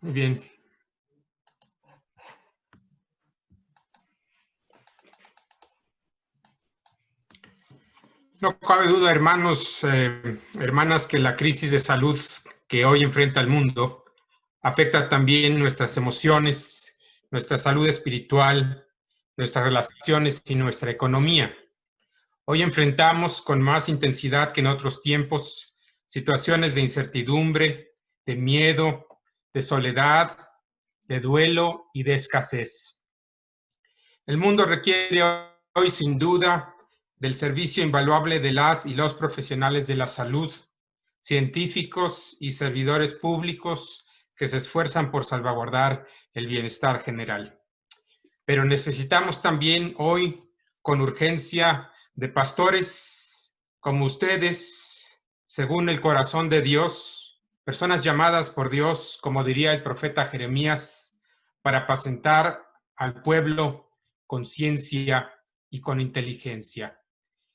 Muy bien. No cabe duda, hermanos, hermanas, que la crisis de salud que hoy enfrenta el mundo afecta también nuestras emociones, nuestra salud espiritual, nuestras relaciones y nuestra economía. Hoy enfrentamos con más intensidad que en otros tiempos situaciones de incertidumbre, de miedo, de soledad, de duelo y de escasez. El mundo requiere hoy, sin duda, del servicio invaluable de las y los profesionales de la salud, científicos y servidores públicos que se esfuerzan por salvaguardar el bienestar general. Pero necesitamos también hoy, con urgencia, de pastores como ustedes, según el corazón de Dios, personas llamadas por Dios, como diría el profeta Jeremías, para apacentar al pueblo con ciencia y con inteligencia.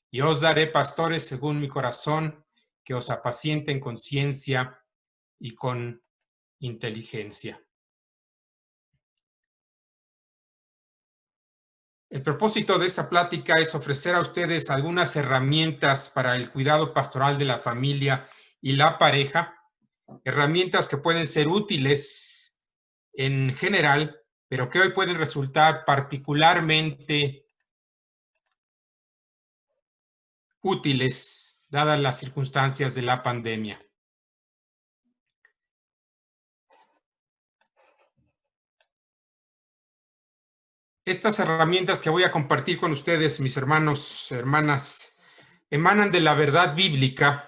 Y os daré pastores según mi corazón, que os apacienten con ciencia y con inteligencia. El propósito de esta plática es ofrecer a ustedes algunas herramientas para el cuidado pastoral de la familia y la pareja, herramientas que pueden ser útiles en general, pero que hoy pueden resultar particularmente útiles dadas las circunstancias de la pandemia. Estas herramientas que voy a compartir con ustedes, mis hermanos, hermanas, emanan de la verdad bíblica,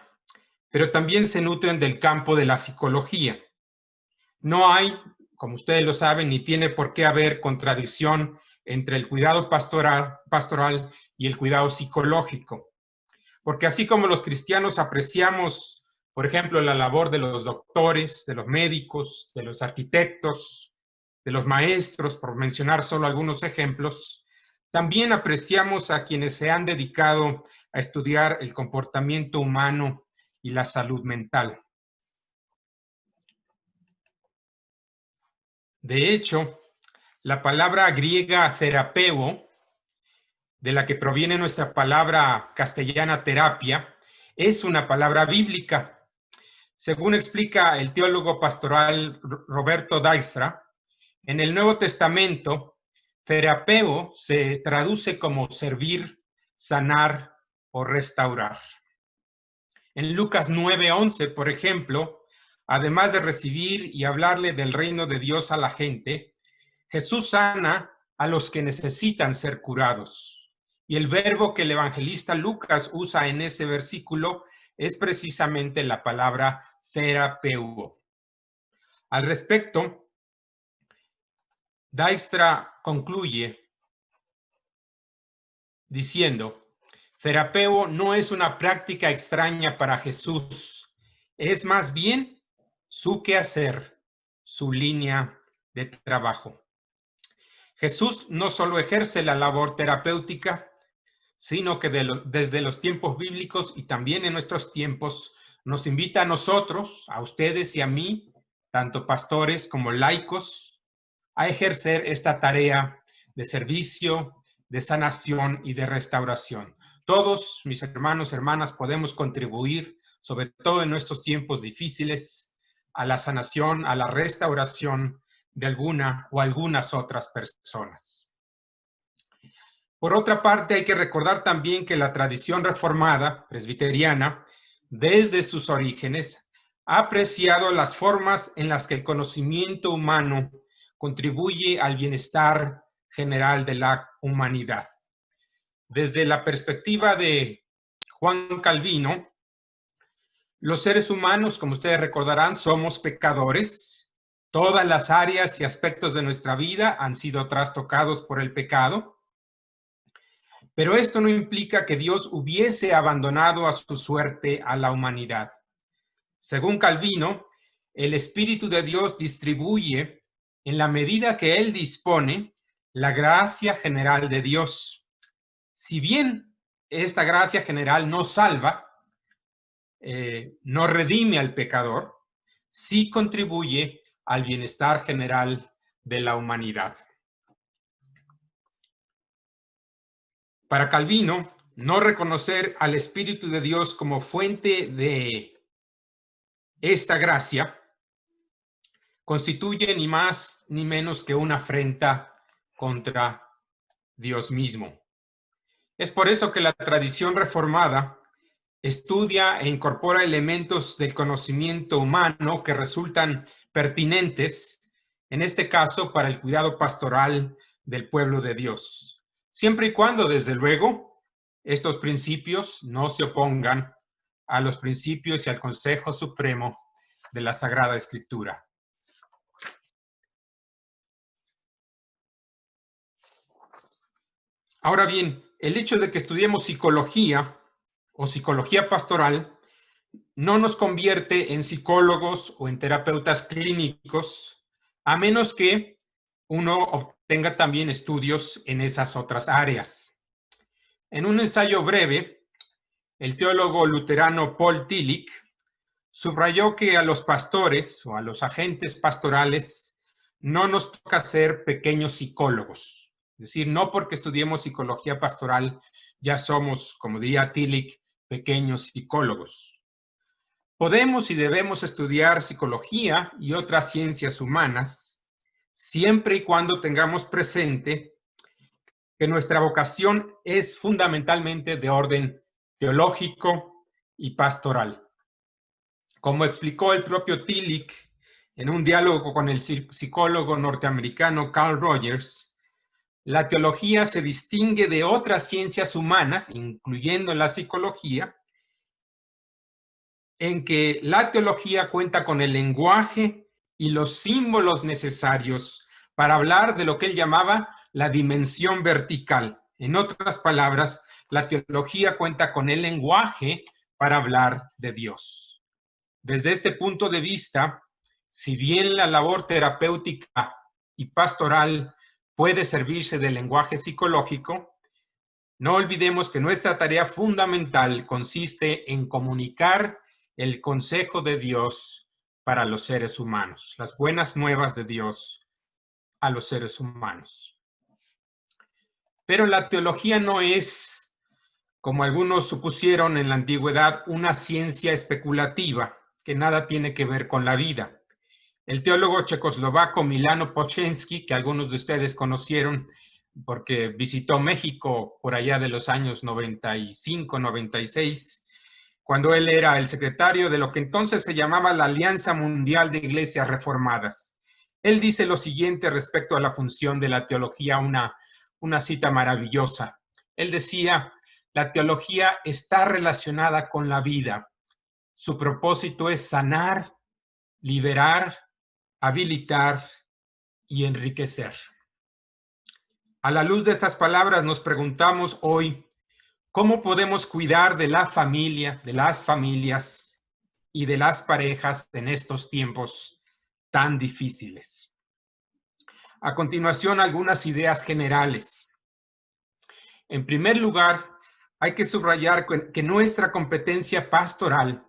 pero también se nutren del campo de la psicología. No hay, como ustedes lo saben, ni tiene por qué haber contradicción entre el cuidado pastoral y el cuidado psicológico. Porque así como los cristianos apreciamos, por ejemplo, la labor de los doctores, de los médicos, de los arquitectos, de los maestros, por mencionar solo algunos ejemplos, también apreciamos a quienes se han dedicado a estudiar el comportamiento humano y la salud mental. De hecho, la palabra griega terapeo, de la que proviene nuestra palabra castellana terapia, es una palabra bíblica. Según explica el teólogo pastoral Roberto Dijkstra, en el Nuevo Testamento, terapeo se traduce como servir, sanar o restaurar. En Lucas 9:11, por ejemplo, además de recibir y hablarle del reino de Dios a la gente, Jesús sana a los que necesitan ser curados. Y el verbo que el evangelista Lucas usa en ese versículo es precisamente la palabra terapeuo. Al respecto, Dijkstra concluye diciendo: terapeo no es una práctica extraña para Jesús, es más bien su quehacer, su línea de trabajo. Jesús no solo ejerce la labor terapéutica, sino que desde los tiempos bíblicos y también en nuestros tiempos nos invita a nosotros, a ustedes y a mí, tanto pastores como laicos, a ejercer esta tarea de servicio, de sanación y de restauración. Todos, mis hermanos, hermanas, podemos contribuir, sobre todo en nuestros tiempos difíciles, a la sanación, a la restauración de alguna o algunas otras personas. Por otra parte, hay que recordar también que la tradición reformada presbiteriana, desde sus orígenes, ha apreciado las formas en las que el conocimiento humano contribuye al bienestar general de la humanidad. Desde la perspectiva de Juan Calvino, los seres humanos, como ustedes recordarán, somos pecadores. Todas las áreas y aspectos de nuestra vida han sido trastocados por el pecado. Pero esto no implica que Dios hubiese abandonado a su suerte a la humanidad. Según Calvino, el Espíritu de Dios distribuye, en la medida que Él dispone, la gracia general de Dios. Si bien esta gracia general no salva, no redime al pecador, sí contribuye al bienestar general de la humanidad. Para Calvino, no reconocer al Espíritu de Dios como fuente de esta gracia constituye ni más ni menos que una afrenta contra Dios mismo. Es por eso que la tradición reformada estudia e incorpora elementos del conocimiento humano que resultan pertinentes, en este caso, para el cuidado pastoral del pueblo de Dios, siempre y cuando, desde luego, estos principios no se opongan a los principios y al consejo supremo de la Sagrada Escritura. Ahora bien, el hecho de que estudiemos psicología o psicología pastoral no nos convierte en psicólogos o en terapeutas clínicos, a menos que uno obtenga también estudios en esas otras áreas. En un ensayo breve, el teólogo luterano Paul Tillich subrayó que a los pastores o a los agentes pastorales no nos toca ser pequeños psicólogos. Es decir, no porque estudiemos psicología pastoral ya somos, como diría Tillich, pequeños psicólogos. Podemos y debemos estudiar psicología y otras ciencias humanas siempre y cuando tengamos presente que nuestra vocación es fundamentalmente de orden teológico y pastoral. Como explicó el propio Tillich en un diálogo con el psicólogo norteamericano Carl Rogers, la teología se distingue de otras ciencias humanas, incluyendo la psicología, en que la teología cuenta con el lenguaje y los símbolos necesarios para hablar de lo que él llamaba la dimensión vertical. En otras palabras, la teología cuenta con el lenguaje para hablar de Dios. Desde este punto de vista, si bien la labor terapéutica y pastoral puede servirse del lenguaje psicológico, no olvidemos que nuestra tarea fundamental consiste en comunicar el consejo de Dios para los seres humanos, las buenas nuevas de Dios a los seres humanos. Pero la teología no es, como algunos supusieron en la antigüedad, una ciencia especulativa que nada tiene que ver con la vida. El teólogo checoslovaco Milano Pochenski, que algunos de ustedes conocieron porque visitó México por allá de los años 95, 96, cuando él era el secretario de lo que entonces se llamaba la Alianza Mundial de Iglesias Reformadas. Él dice lo siguiente respecto a la función de la teología, una cita maravillosa. Él decía, la teología está relacionada con la vida. Su propósito es sanar, liberar, habilitar y enriquecer. A la luz de estas palabras nos preguntamos hoy, ¿cómo podemos cuidar de la familia, de las familias y de las parejas en estos tiempos tan difíciles? A continuación, algunas ideas generales. En primer lugar, hay que subrayar que nuestra competencia pastoral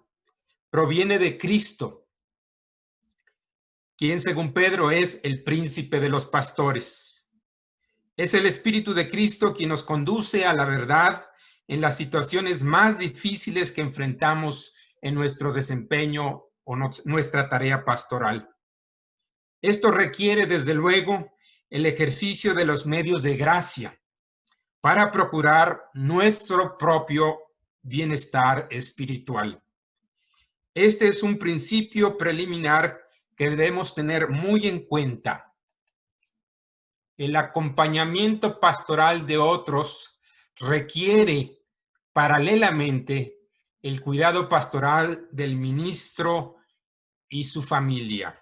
proviene de Cristo, quien, según Pedro, es el príncipe de los pastores. Es el Espíritu de Cristo quien nos conduce a la verdad en las situaciones más difíciles que enfrentamos en nuestro desempeño o nuestra tarea pastoral. Esto requiere, desde luego, el ejercicio de los medios de gracia para procurar nuestro propio bienestar espiritual. Este es un principio preliminar que debemos tener muy en cuenta. El acompañamiento pastoral de otros requiere paralelamente el cuidado pastoral del ministro y su familia.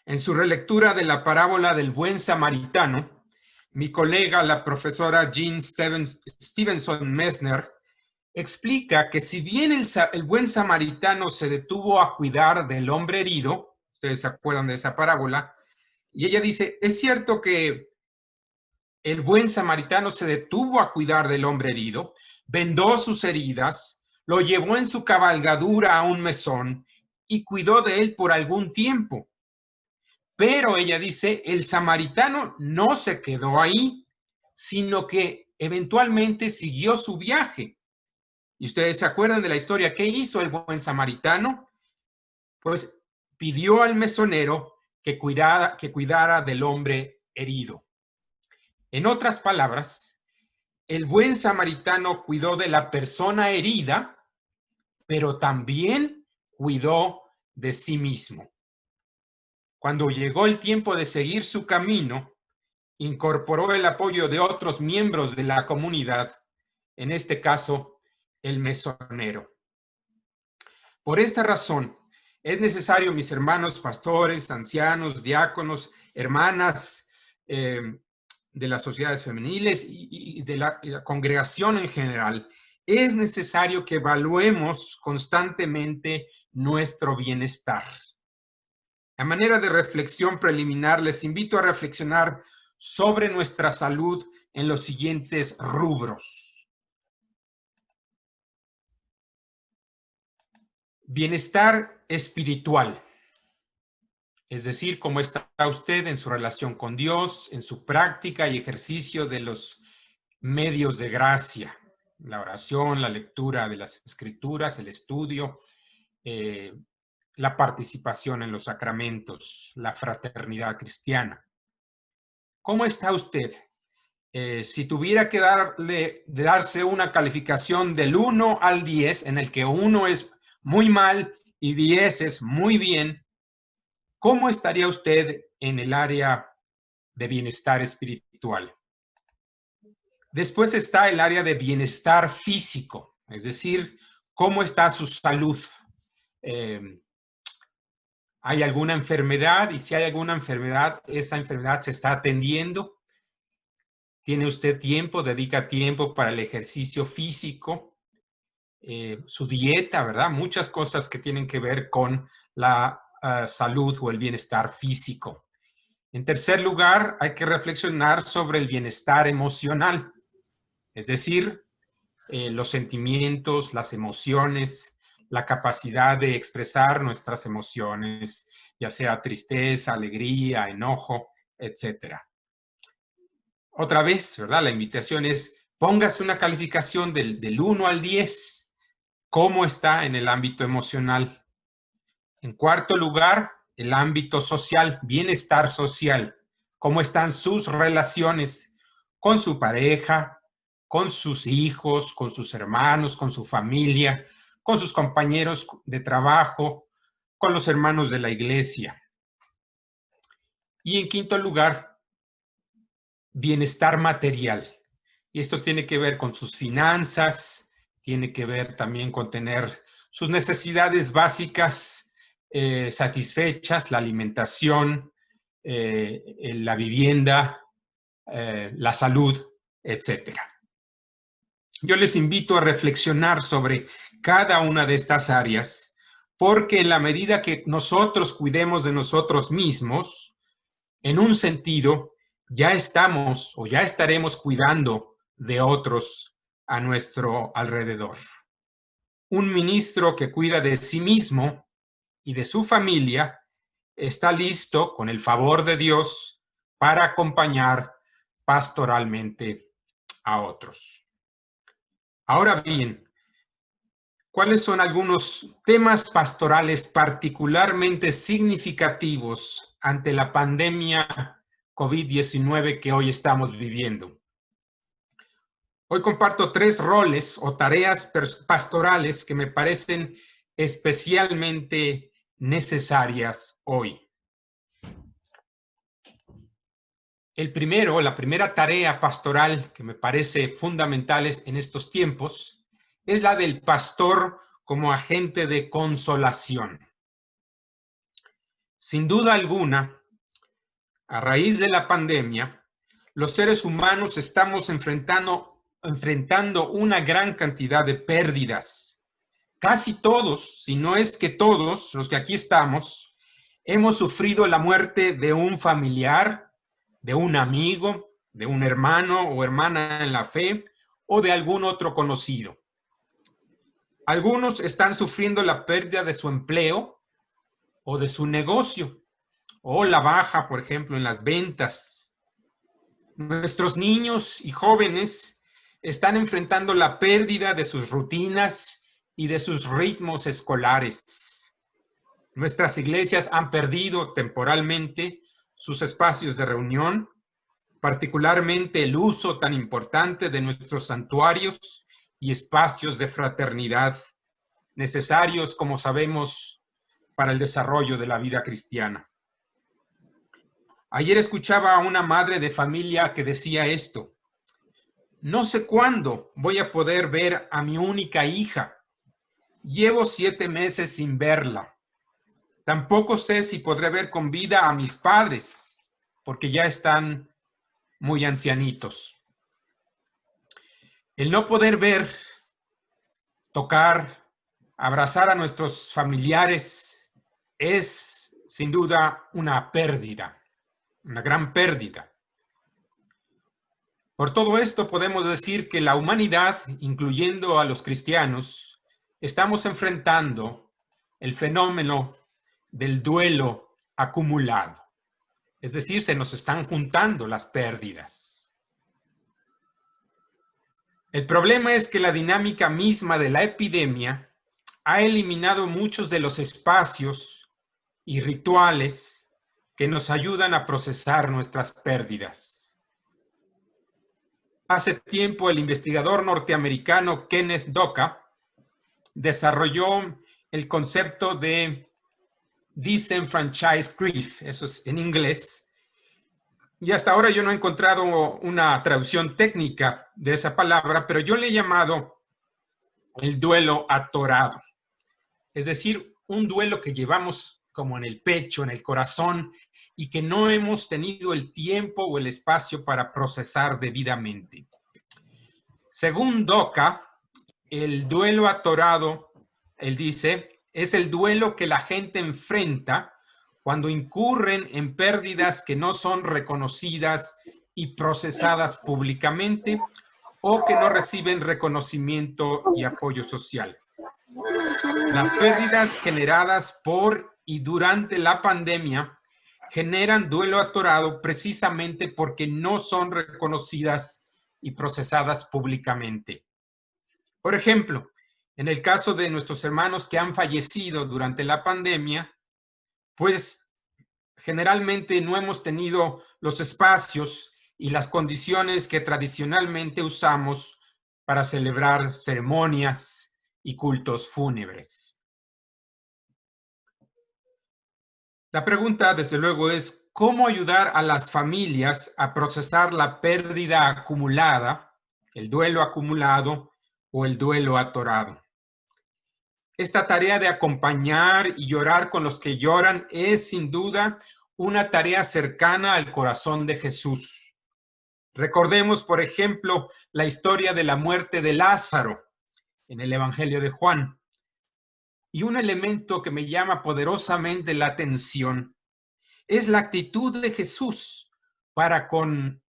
En su relectura de la parábola del buen samaritano, mi colega, la profesora Jean Stevenson Messner, explica que si bien el buen samaritano se detuvo a cuidar del hombre herido, ustedes se acuerdan de esa parábola, y ella dice, es cierto que el buen samaritano se detuvo a cuidar del hombre herido, vendó sus heridas, lo llevó en su cabalgadura a un mesón y cuidó de él por algún tiempo. Pero ella dice, el samaritano no se quedó ahí, sino que eventualmente siguió su viaje. Y ustedes se acuerdan de la historia. ¿Qué hizo el buen samaritano? Pues pidió al mesonero que cuidara del hombre herido. En otras palabras, el buen samaritano cuidó de la persona herida, pero también cuidó de sí mismo. Cuando llegó el tiempo de seguir su camino, incorporó el apoyo de otros miembros de la comunidad, en este caso, el mesonero. Por esta razón, es necesario, mis hermanos pastores, ancianos, diáconos, hermanas de las sociedades femeniles y de la congregación en general, es necesario que evaluemos constantemente nuestro bienestar. A manera de reflexión preliminar, les invito a reflexionar sobre nuestra salud en los siguientes rubros. Bienestar espiritual, es decir, cómo está usted en su relación con Dios, en su práctica y ejercicio de los medios de gracia, la oración, la lectura de las escrituras, el estudio, la participación en los sacramentos, la fraternidad cristiana. ¿Cómo está usted? Si tuviera que darse una calificación del 1 al 10, en el que 1 es muy mal y 10 es muy bien, ¿cómo estaría usted en el área de bienestar espiritual? Después está el área de bienestar físico, es decir, ¿cómo está su salud? ¿Hay alguna enfermedad? Y si hay alguna enfermedad, ¿esa enfermedad se está atendiendo? ¿Tiene usted tiempo? ¿Dedica tiempo para el ejercicio físico? Su dieta, ¿verdad? Muchas cosas que tienen que ver con la salud o el bienestar físico. En tercer lugar, hay que reflexionar sobre el bienestar emocional, es decir, los sentimientos, las emociones, la capacidad de expresar nuestras emociones, ya sea tristeza, alegría, enojo, etc. Otra vez, ¿verdad? La invitación es, póngase una calificación del 1 al 10. ¿Cómo está en el ámbito emocional? En cuarto lugar, el ámbito social, bienestar social. ¿Cómo están sus relaciones con su pareja, con sus hijos, con sus hermanos, con su familia, con sus compañeros de trabajo, con los hermanos de la iglesia? Y en quinto lugar, bienestar material. Y esto tiene que ver con sus finanzas, tiene que ver también con tener sus necesidades básicas satisfechas, la alimentación, la vivienda, la salud, etc. Yo les invito a reflexionar sobre cada una de estas áreas, porque en la medida que nosotros cuidemos de nosotros mismos, en un sentido, ya estamos o ya estaremos cuidando de otros a nuestro alrededor. Un ministro que cuida de sí mismo y de su familia está listo, con el favor de Dios, para acompañar pastoralmente a otros. Ahora bien, ¿cuáles son algunos temas pastorales particularmente significativos ante la pandemia COVID-19 que hoy estamos viviendo? Hoy comparto 3 roles o tareas pastorales que me parecen especialmente necesarias hoy. La primera tarea pastoral que me parece fundamental en estos tiempos es la del pastor como agente de consolación. Sin duda alguna, a raíz de la pandemia, los seres humanos estamos enfrentando una gran cantidad de pérdidas. Casi todos, si no es que todos los que aquí estamos, hemos sufrido la muerte de un familiar, de un amigo, de un hermano o hermana en la fe o de algún otro conocido. Algunos están sufriendo la pérdida de su empleo o de su negocio, o la baja, por ejemplo, en las ventas. Nuestros niños y jóvenes están enfrentando la pérdida de sus rutinas y de sus ritmos escolares. Nuestras iglesias han perdido temporalmente sus espacios de reunión, particularmente el uso tan importante de nuestros santuarios y espacios de fraternidad, necesarios, como sabemos, para el desarrollo de la vida cristiana. Ayer escuchaba a una madre de familia que decía esto: no sé cuándo voy a poder ver a mi única hija. Llevo 7 meses sin verla. Tampoco sé si podré ver con vida a mis padres, porque ya están muy ancianitos. El no poder ver, tocar, abrazar a nuestros familiares es sin duda una pérdida, una gran pérdida. Por todo esto podemos decir que la humanidad, incluyendo a los cristianos, estamos enfrentando el fenómeno del duelo acumulado. Es decir, se nos están juntando las pérdidas. El problema es que la dinámica misma de la epidemia ha eliminado muchos de los espacios y rituales que nos ayudan a procesar nuestras pérdidas. Hace tiempo el investigador norteamericano Kenneth Doka desarrolló el concepto de disenfranchised grief, eso es en inglés, y hasta ahora yo no he encontrado una traducción técnica de esa palabra, pero yo le he llamado el duelo atorado. Es decir, un duelo que llevamos como en el pecho, en el corazón, y que no hemos tenido el tiempo o el espacio para procesar debidamente. Según Doka, el duelo atorado, él dice, es el duelo que la gente enfrenta cuando incurren en pérdidas que no son reconocidas y procesadas públicamente o que no reciben reconocimiento y apoyo social. Las pérdidas generadas por y durante la pandemia generan duelo atorado precisamente porque no son reconocidas y procesadas públicamente. Por ejemplo, en el caso de nuestros hermanos que han fallecido durante la pandemia, pues generalmente no hemos tenido los espacios y las condiciones que tradicionalmente usamos para celebrar ceremonias y cultos fúnebres. La pregunta, desde luego, es ¿cómo ayudar a las familias a procesar la pérdida acumulada, el duelo acumulado o el duelo atorado? Esta tarea de acompañar y llorar con los que lloran es sin duda una tarea cercana al corazón de Jesús. Recordemos, por ejemplo, la historia de la muerte de Lázaro en el Evangelio de Juan. Y un elemento que me llama poderosamente la atención es la actitud de Jesús para con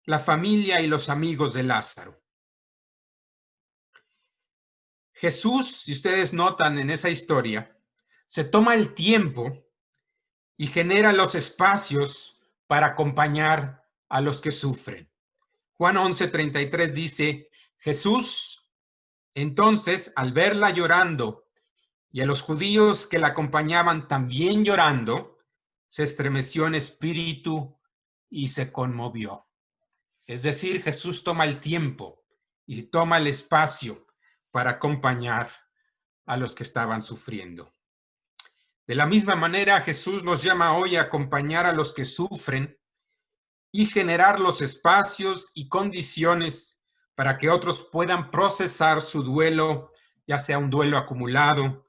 la familia y los amigos de Lázaro. Jesús, si ustedes notan en esa historia, se toma el tiempo y genera los espacios para acompañar a los que sufren. Juan 11:33 dice, Jesús, entonces, al verla llorando y a los judíos que la acompañaban también llorando, se estremeció en espíritu y se conmovió. Es decir, Jesús toma el tiempo y toma el espacio para acompañar a los que estaban sufriendo. De la misma manera, Jesús nos llama hoy a acompañar a los que sufren y generar los espacios y condiciones para que otros puedan procesar su duelo, ya sea un duelo acumulado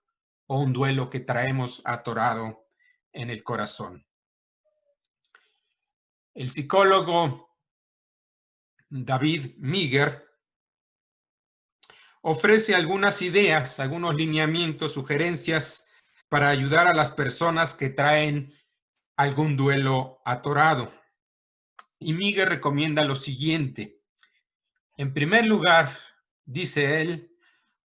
o un duelo que traemos atorado en el corazón. El psicólogo David Meagher ofrece algunas ideas, algunos lineamientos, sugerencias para ayudar a las personas que traen algún duelo atorado. Y Meagher recomienda lo siguiente. En primer lugar, dice él,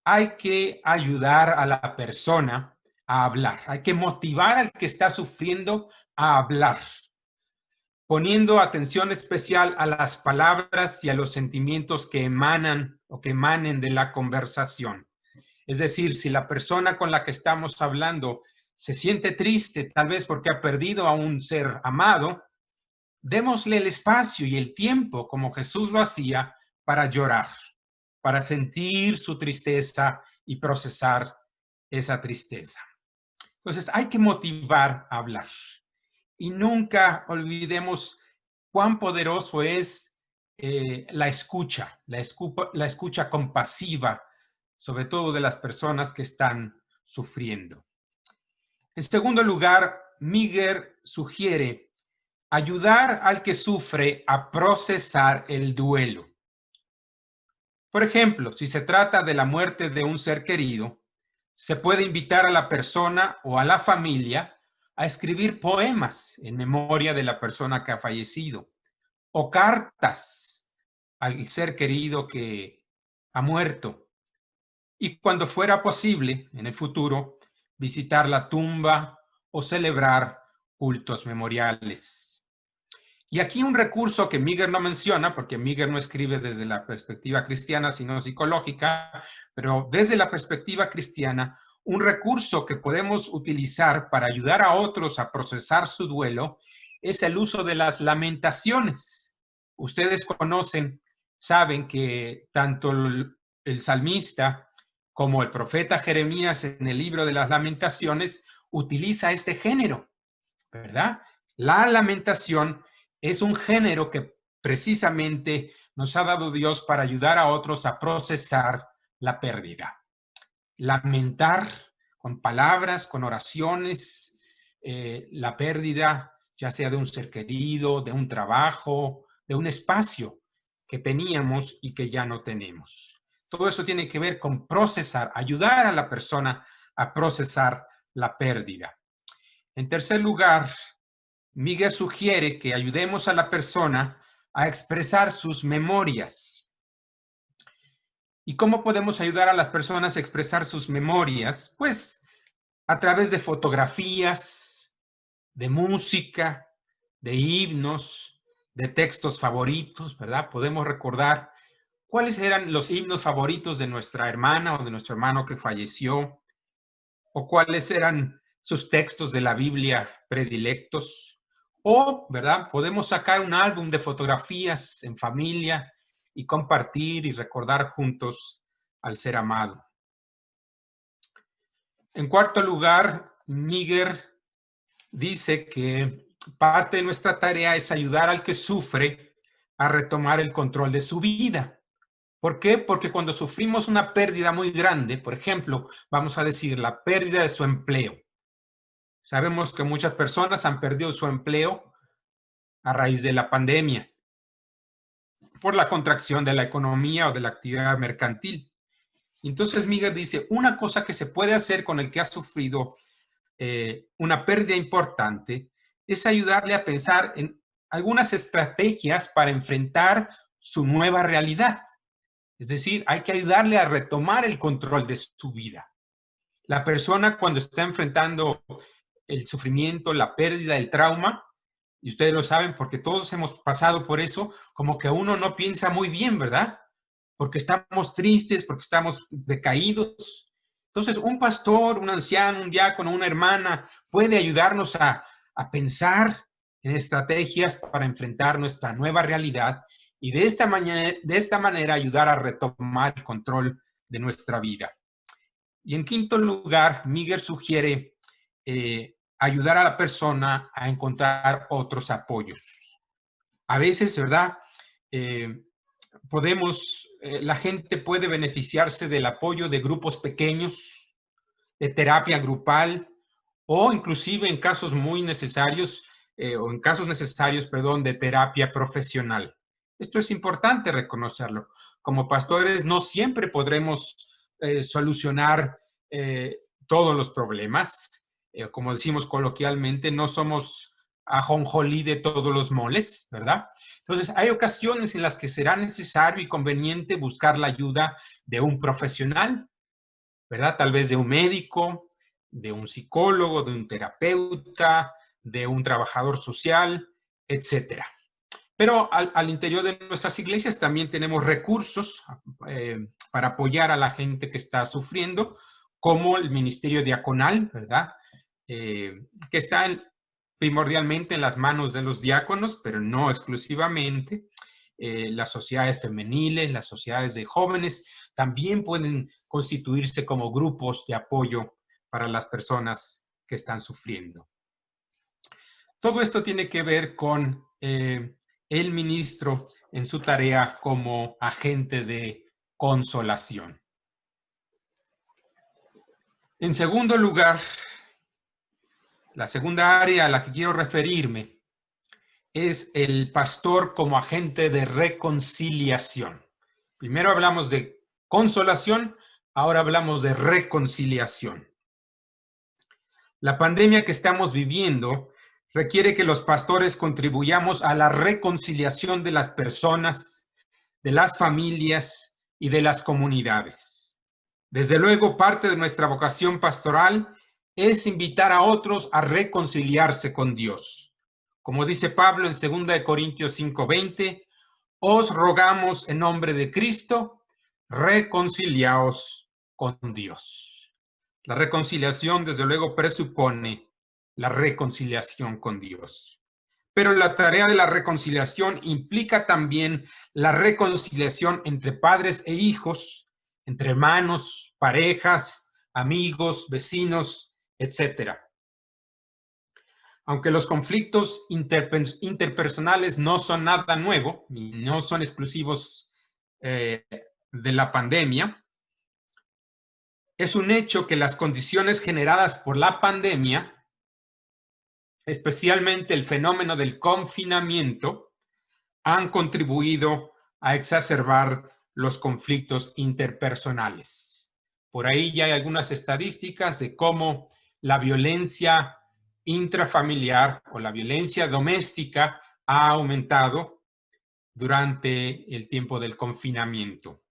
hay que ayudar a la persona a hablar. Hay que motivar al que está sufriendo a hablar, poniendo atención especial a las palabras y a los sentimientos que emanan o que emanen de la conversación. Es decir, si la persona con la que estamos hablando se siente triste, tal vez porque ha perdido a un ser amado, démosle el espacio y el tiempo, como Jesús lo hacía, para llorar, para sentir su tristeza y procesar esa tristeza. Entonces, hay que motivar a hablar. Y nunca olvidemos cuán poderoso es la escucha compasiva, sobre todo de las personas que están sufriendo. En segundo lugar, Miguel sugiere ayudar al que sufre a procesar el duelo. Por ejemplo, si se trata de la muerte de un ser querido, se puede invitar a la persona o a la familia a escribir poemas en memoria de la persona que ha fallecido o cartas al ser querido que ha muerto. Y cuando fuera posible, en el futuro, visitar la tumba o celebrar cultos memoriales. Y aquí un recurso que Miguel no menciona, porque Miguel no escribe desde la perspectiva cristiana, sino psicológica, pero desde la perspectiva cristiana, un recurso que podemos utilizar para ayudar a otros a procesar su duelo es el uso de las lamentaciones. Ustedes saben que tanto el salmista como el profeta Jeremías en el libro de las lamentaciones utiliza este género, ¿verdad? La lamentación es un género que precisamente nos ha dado Dios para ayudar a otros a procesar la pérdida. Lamentar con palabras, con oraciones, la pérdida, ya sea de un ser querido, de un trabajo, de un espacio que teníamos y que ya no tenemos. Todo eso tiene que ver con procesar, ayudar a la persona a procesar la pérdida. En tercer lugar, Miguel sugiere que ayudemos a la persona a expresar sus memorias. ¿Y cómo podemos ayudar a las personas a expresar sus memorias? Pues a través de fotografías, de música, de himnos, de textos favoritos, ¿verdad? Podemos recordar cuáles eran los himnos favoritos de nuestra hermana o de nuestro hermano que falleció, o cuáles eran sus textos de la Biblia predilectos. O, ¿verdad? Podemos sacar un álbum de fotografías en familia y compartir y recordar juntos al ser amado. En cuarto lugar, Miguel dice que parte de nuestra tarea es ayudar al que sufre a retomar el control de su vida. ¿Por qué? Porque cuando sufrimos una pérdida muy grande, por ejemplo, vamos a decir la pérdida de su empleo. Sabemos que muchas personas han perdido su empleo a raíz de la pandemia, por la contracción de la economía o de la actividad mercantil. Entonces Miguel dice, una cosa que se puede hacer con el que ha sufrido una pérdida importante es ayudarle a pensar en algunas estrategias para enfrentar su nueva realidad. Es decir, hay que ayudarle a retomar el control de su vida. La persona cuando está enfrentando el sufrimiento, la pérdida, el trauma, y ustedes lo saben porque todos hemos pasado por eso, como que uno no piensa muy bien, ¿verdad? Porque estamos tristes, porque estamos decaídos. Entonces, un pastor, un anciano, un diácono, una hermana puede ayudarnos a pensar en estrategias para enfrentar nuestra nueva realidad y de esta manera ayudar a retomar el control de nuestra vida. Y en quinto lugar, Miguel sugiere ayudar a la persona a encontrar otros apoyos. A veces, ¿verdad? La gente puede beneficiarse del apoyo de grupos pequeños, de terapia grupal, o inclusive en casos muy necesarios, de terapia profesional. Esto es importante reconocerlo. Como pastores no siempre podremos solucionar todos los problemas. Como decimos coloquialmente, no somos ajonjolí de todos los moles, ¿verdad? Entonces, hay ocasiones en las que será necesario y conveniente buscar la ayuda de un profesional, ¿verdad? Tal vez de un médico, de un psicólogo, de un terapeuta, de un trabajador social, etcétera. Pero al interior de nuestras iglesias también tenemos recursos para apoyar a la gente que está sufriendo, como el ministerio diaconal, ¿verdad? Que está primordialmente en las manos de los diáconos, pero no exclusivamente. Las sociedades femeniles, las sociedades de jóvenes, también pueden constituirse como grupos de apoyo para las personas que están sufriendo. Todo esto tiene que ver con el ministro en su tarea como agente de consolación. En segundo lugar, la segunda área a la que quiero referirme es el pastor como agente de reconciliación. Primero hablamos de consolación, ahora hablamos de reconciliación. La pandemia que estamos viviendo requiere que los pastores contribuyamos a la reconciliación de las personas, de las familias y de las comunidades. Desde luego, parte de nuestra vocación pastoral es invitar a otros a reconciliarse con Dios. Como dice Pablo en 2 Corintios 5:20, os rogamos en nombre de Cristo, reconciliaos con Dios. La reconciliación, desde luego, presupone la reconciliación con Dios. Pero la tarea de la reconciliación implica también la reconciliación entre padres e hijos, entre hermanos, parejas, amigos, vecinos, etc. Aunque los conflictos interpersonales no son nada nuevo, ni no son exclusivos de la pandemia, es un hecho que las condiciones generadas por la pandemia, especialmente el fenómeno del confinamiento, han contribuido a exacerbar los conflictos interpersonales. Por ahí ya hay algunas estadísticas de cómo la violencia intrafamiliar o la violencia doméstica ha aumentado durante el tiempo del confinamiento.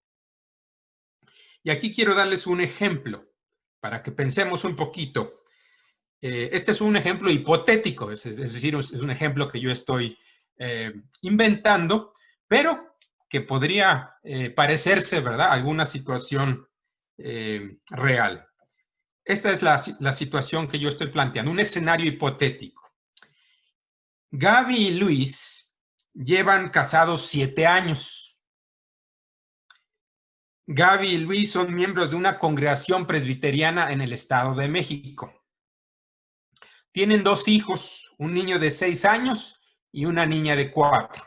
Y aquí quiero darles un ejemplo para que pensemos un poquito. Este es un ejemplo hipotético, es decir, es un ejemplo que yo estoy inventando, pero que podría parecerse, ¿verdad?, alguna situación real. Esta es la situación que yo estoy planteando, un escenario hipotético. Gaby y Luis llevan casados 7 años. Gaby y Luis son miembros de una congregación presbiteriana en el Estado de México. Tienen 2 hijos, un niño de 6 años y una niña de 4.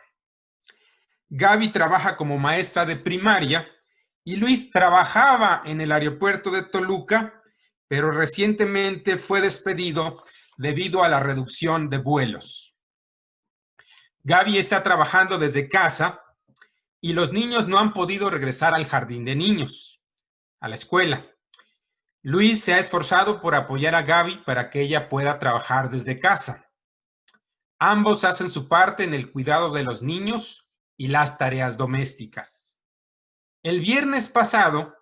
Gaby trabaja como maestra de primaria y Luis trabajaba en el aeropuerto de Toluca, pero recientemente fue despedido debido a la reducción de vuelos. Gaby está trabajando desde casa y los niños no han podido regresar al jardín de niños, a la escuela. Luis se ha esforzado por apoyar a Gaby para que ella pueda trabajar desde casa. Ambos hacen su parte en el cuidado de los niños y las tareas domésticas. El viernes pasado,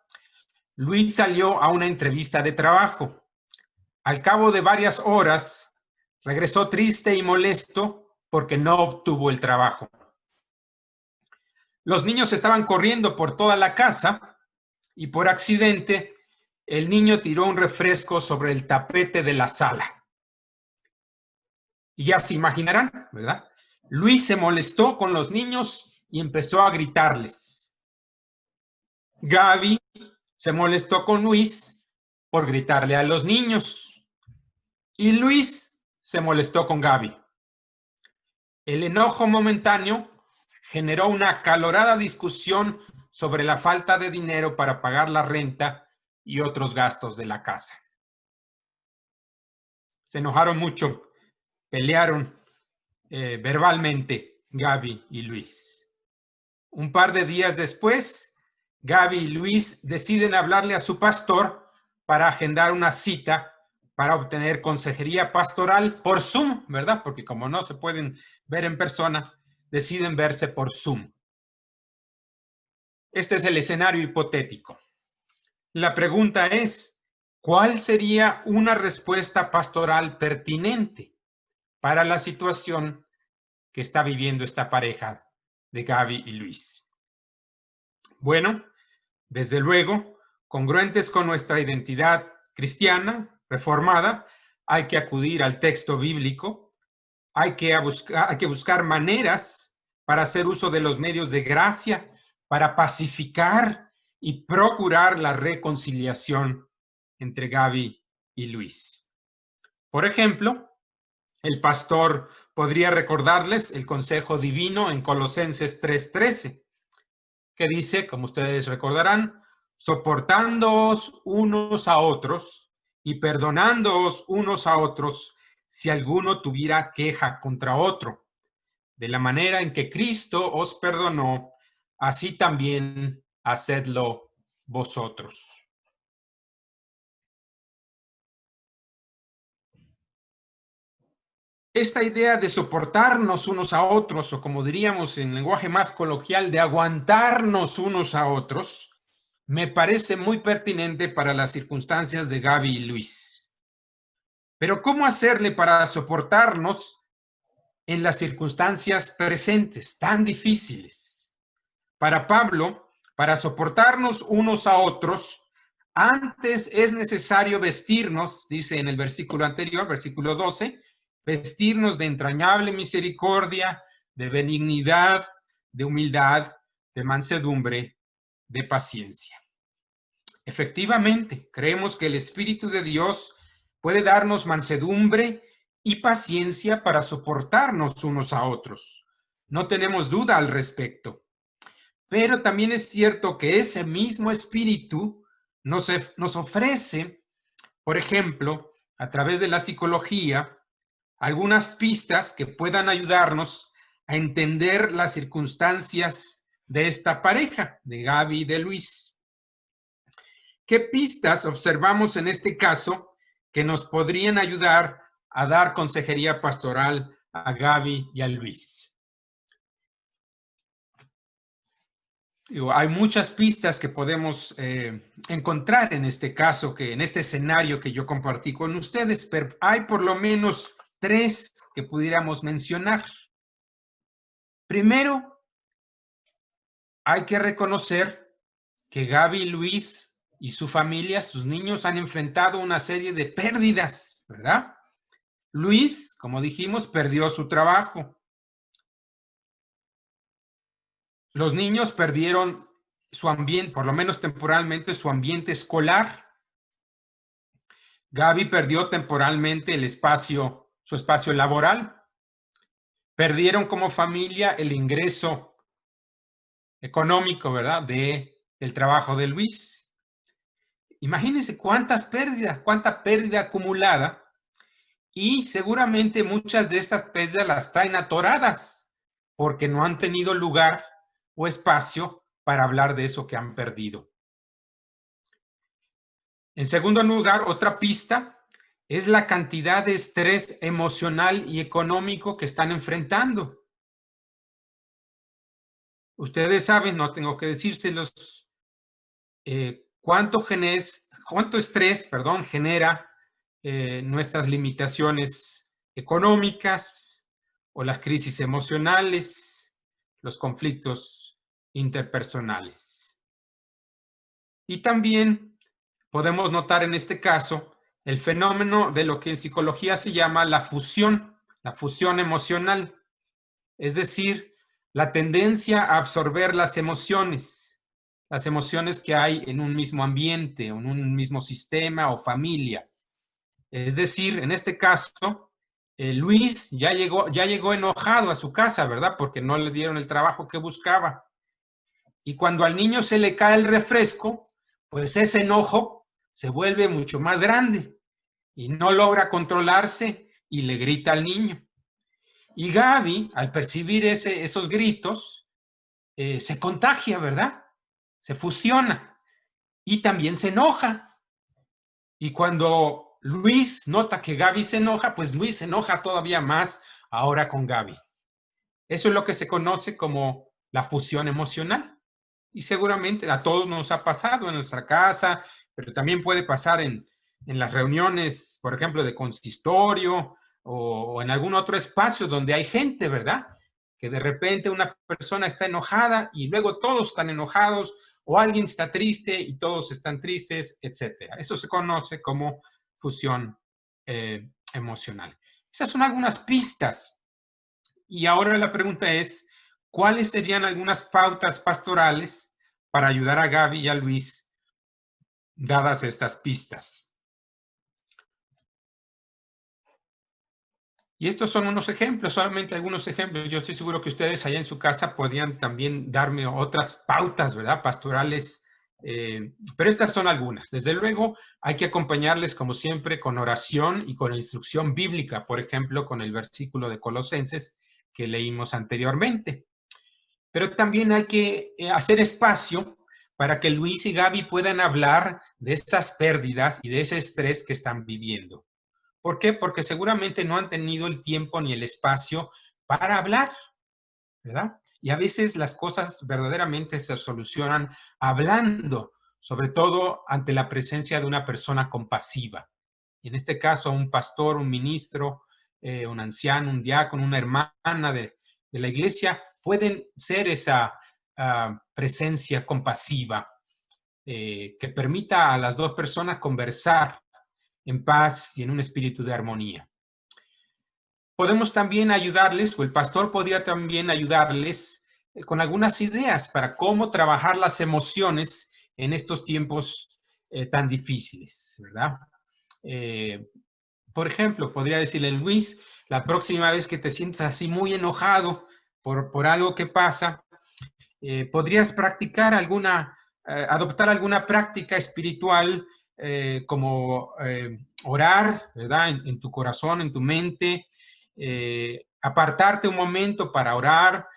Luis salió a una entrevista de trabajo. Al cabo de varias horas, regresó triste y molesto porque no obtuvo el trabajo. Los niños estaban corriendo por toda la casa y por accidente el niño tiró un refresco sobre el tapete de la sala. Y ya se imaginarán, ¿verdad? Luis se molestó con los niños y empezó a gritarles. Gaby se molestó con Luis por gritarle a los niños. Y Luis se molestó con Gaby. El enojo momentáneo generó una acalorada discusión sobre la falta de dinero para pagar la renta y otros gastos de la casa. Se enojaron mucho, pelearon verbalmente Gaby y Luis. Un par de días después, Gaby y Luis deciden hablarle a su pastor para agendar una cita para obtener consejería pastoral por Zoom, ¿verdad? Porque como no se pueden ver en persona, deciden verse por Zoom. Este es el escenario hipotético. La pregunta es, ¿Cuál sería una respuesta pastoral pertinente para la situación que está viviendo esta pareja de Gaby y Luis? Bueno, desde luego, congruentes con nuestra identidad cristiana, reformada, hay que acudir al texto bíblico, hay que buscar maneras para hacer uso de los medios de gracia, para pacificar y procurar la reconciliación entre Gaby y Luis. Por ejemplo, el pastor podría recordarles el consejo divino en Colosenses 3:13, que dice, como ustedes recordarán, soportándoos unos a otros y perdonándoos unos a otros si alguno tuviera queja contra otro. De la manera en que Cristo os perdonó, así también hacedlo vosotros. Esta idea de soportarnos unos a otros, o como diríamos en lenguaje más coloquial, de aguantarnos unos a otros, me parece muy pertinente para las circunstancias de Gaby y Luis. Pero ¿cómo hacerle para soportarnos en las circunstancias presentes tan difíciles? Para Pablo, para soportarnos unos a otros, antes es necesario vestirnos, dice en el versículo anterior, versículo 12, vestirnos de entrañable misericordia, de benignidad, de humildad, de mansedumbre, de paciencia. Efectivamente, creemos que el Espíritu de Dios puede darnos mansedumbre y paciencia para soportarnos unos a otros. No tenemos duda al respecto. Pero también es cierto que ese mismo Espíritu nos ofrece, por ejemplo, a través de la psicología, algunas pistas que puedan ayudarnos a entender las circunstancias de esta pareja, de Gaby y de Luis. ¿Qué pistas observamos en este caso que nos podrían ayudar a dar consejería pastoral a Gaby y a Luis? Hay muchas pistas que podemos encontrar en este caso, en este escenario que yo compartí con ustedes, pero hay por lo menos 3 que pudiéramos mencionar. Primero, hay que reconocer que Gaby, Luis y su familia, sus niños, han enfrentado una serie de pérdidas, ¿verdad? Luis, como dijimos, perdió su trabajo. Los niños perdieron su ambiente, por lo menos temporalmente, su ambiente escolar. Gaby perdió temporalmente su espacio laboral. Perdieron como familia el ingreso económico, ¿verdad?, del trabajo de Luis. Imagínense cuánta pérdida acumulada, y seguramente muchas de estas pérdidas las traen atoradas porque no han tenido lugar o espacio para hablar de eso que han perdido. En segundo lugar, otra pista es la cantidad de estrés emocional y económico que están enfrentando. Ustedes saben, no tengo que decírselos, cuánto estrés, genera nuestras limitaciones económicas o las crisis emocionales, los conflictos interpersonales. Y también podemos notar en este caso el fenómeno de lo que en psicología se llama la fusión emocional, es decir, la tendencia a absorber las emociones que hay en un mismo ambiente, en un mismo sistema o familia. Es decir, en este caso, Luis ya llegó enojado a su casa, ¿verdad? Porque no le dieron el trabajo que buscaba. Y cuando al niño se le cae el refresco, pues ese enojo se vuelve mucho más grande y no logra controlarse y le grita al niño. Y Gaby, al percibir esos gritos, se contagia, ¿verdad? Se fusiona y también se enoja. Y cuando Luis nota que Gaby se enoja, pues Luis se enoja todavía más ahora con Gaby. Eso es lo que se conoce como la fusión emocional. Y seguramente a todos nos ha pasado en nuestra casa, pero también puede pasar en en las reuniones, por ejemplo, de consistorio o en algún otro espacio donde hay gente, ¿verdad? Que de repente una persona está enojada y luego todos están enojados, o alguien está triste y todos están tristes, etcétera. Eso se conoce como fusión emocional. Esas son algunas pistas. Y ahora la pregunta es, ¿cuáles serían algunas pautas pastorales para ayudar a Gaby y a Luis dadas estas pistas? Y estos son unos ejemplos, solamente algunos ejemplos. Yo estoy seguro que ustedes allá en su casa podrían también darme otras pautas, ¿verdad? Pastorales, pero estas son algunas. Desde luego, hay que acompañarles, como siempre, con oración y con la instrucción bíblica, por ejemplo, con el versículo de Colosenses que leímos anteriormente. Pero también hay que hacer espacio para que Luis y Gaby puedan hablar de esas pérdidas y de ese estrés que están viviendo. ¿Por qué? Porque seguramente no han tenido el tiempo ni el espacio para hablar, ¿verdad? Y a veces las cosas verdaderamente se solucionan hablando, sobre todo ante la presencia de una persona compasiva. En este caso, un pastor, un ministro, un anciano, un diácono, una hermana de la iglesia, pueden ser esa presencia compasiva que permita a las dos personas conversar en paz y en un espíritu de armonía. Podemos también ayudarles, o el pastor podría también ayudarles con algunas ideas para cómo trabajar las emociones en estos tiempos tan difíciles, ¿verdad? Por ejemplo, podría decirle, Luis, la próxima vez que te sientas así muy enojado por algo que pasa, podrías practicar adoptar alguna práctica espiritual como orar, ¿verdad? En tu corazón, en tu mente, apartarte un momento para orar,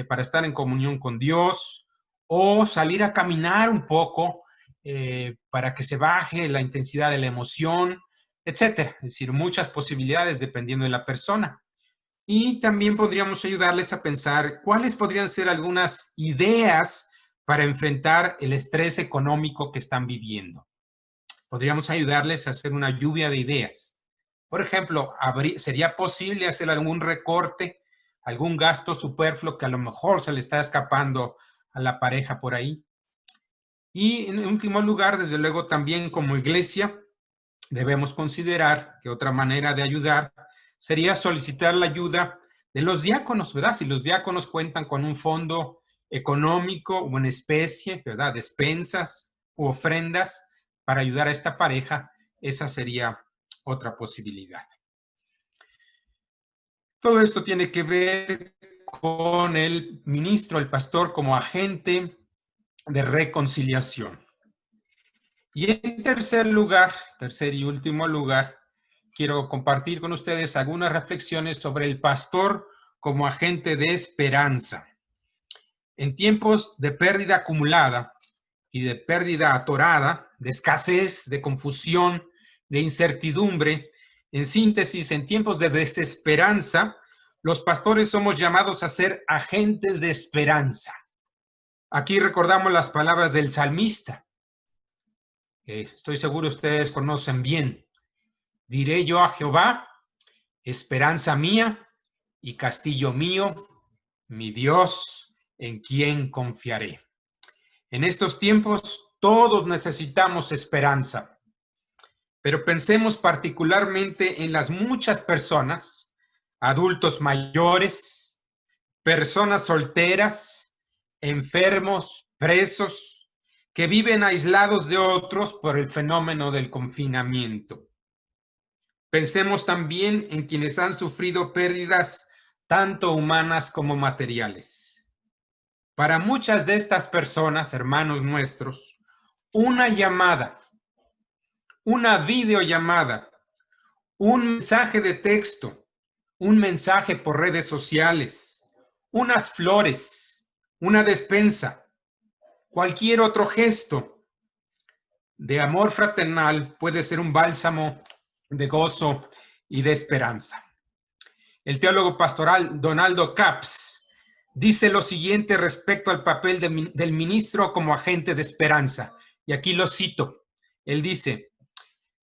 para estar en comunión con Dios, o salir a caminar un poco para que se baje la intensidad de la emoción, etcétera. Es decir, muchas posibilidades dependiendo de la persona. Y también podríamos ayudarles a pensar cuáles podrían ser algunas ideas para enfrentar el estrés económico que están viviendo. Podríamos ayudarles a hacer una lluvia de ideas. Por ejemplo, ¿sería posible hacer algún recorte, algún gasto superfluo que a lo mejor se le está escapando a la pareja por ahí? Y en último lugar, desde luego, también como iglesia, debemos considerar que otra manera de ayudar sería solicitar la ayuda de los diáconos, ¿verdad? Si los diáconos cuentan con un fondo económico o en especie, ¿verdad? Despensas u ofrendas para ayudar a esta pareja, esa sería otra posibilidad. Todo esto tiene que ver con el ministro, el pastor, como agente de reconciliación. Y en tercer y último lugar, quiero compartir con ustedes algunas reflexiones sobre el pastor como agente de esperanza. En tiempos de pérdida acumulada y de pérdida atorada, de escasez, de confusión, de incertidumbre, en síntesis, en tiempos de desesperanza, los pastores somos llamados a ser agentes de esperanza. Aquí recordamos las palabras del salmista. Estoy seguro ustedes conocen bien. Diré yo a Jehová, esperanza mía y castillo mío, mi Dios, en quien confiaré. En estos tiempos todos necesitamos esperanza, pero pensemos particularmente en las muchas personas, adultos mayores, personas solteras, enfermos, presos, que viven aislados de otros por el fenómeno del confinamiento. Pensemos también en quienes han sufrido pérdidas tanto humanas como materiales. Para muchas de estas personas, hermanos nuestros, una llamada, una videollamada, un mensaje de texto, un mensaje por redes sociales, unas flores, una despensa, cualquier otro gesto de amor fraternal puede ser un bálsamo de gozo y de esperanza. El teólogo pastoral Donaldo Capps dice lo siguiente respecto al papel del ministro como agente de esperanza. Y aquí lo cito. Él dice,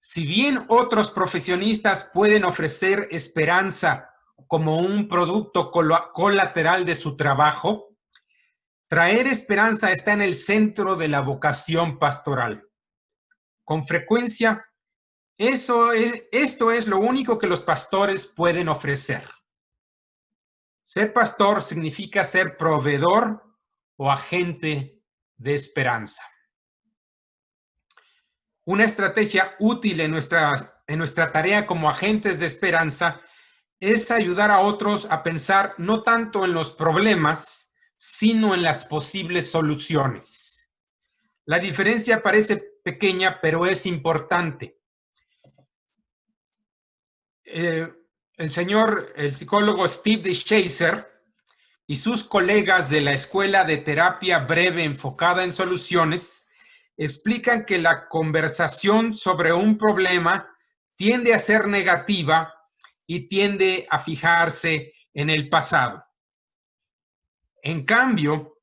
Si bien otros profesionistas pueden ofrecer esperanza como un producto colateral de su trabajo, traer esperanza está en el centro de la vocación pastoral. Con frecuencia, esto es lo único que los pastores pueden ofrecer. Ser pastor significa ser proveedor o agente de esperanza. Una estrategia útil en nuestra tarea como agentes de esperanza es ayudar a otros a pensar no tanto en los problemas, sino en las posibles soluciones. La diferencia parece pequeña, pero es importante. El psicólogo Steve DeShazer y sus colegas de la Escuela de Terapia Breve enfocada en soluciones explican que la conversación sobre un problema tiende a ser negativa y tiende a fijarse en el pasado. En cambio,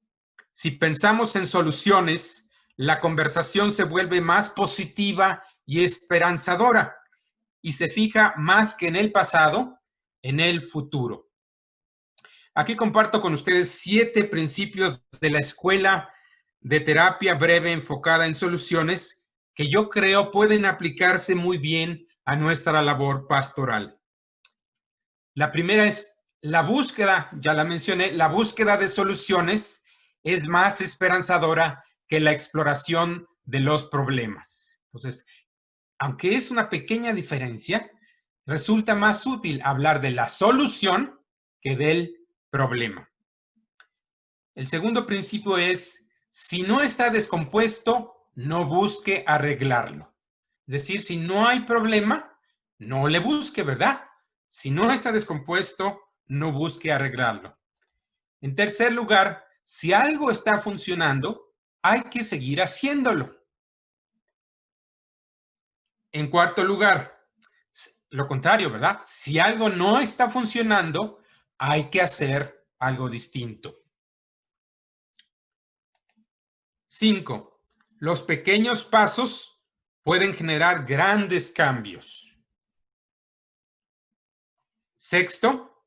si pensamos en soluciones, la conversación se vuelve más positiva y esperanzadora y se fija más que en el pasado, en el futuro. Aquí comparto con ustedes 7 principios de la Escuela de Terapia Breve enfocada en soluciones que yo creo pueden aplicarse muy bien a nuestra labor pastoral. La primera es la búsqueda, ya la mencioné, la búsqueda de soluciones es más esperanzadora que la exploración de los problemas. Entonces, aunque es una pequeña diferencia, resulta más útil hablar de la solución que del problema. El segundo principio es, si no está descompuesto, no busque arreglarlo. Es decir, si no hay problema, no le busque, ¿verdad? Si no está descompuesto, no busque arreglarlo. En tercer lugar, si algo está funcionando, hay que seguir haciéndolo. En cuarto lugar, lo contrario, ¿verdad? Si algo no está funcionando, hay que hacer algo distinto. 5. Los pequeños pasos pueden generar grandes cambios. Sexto,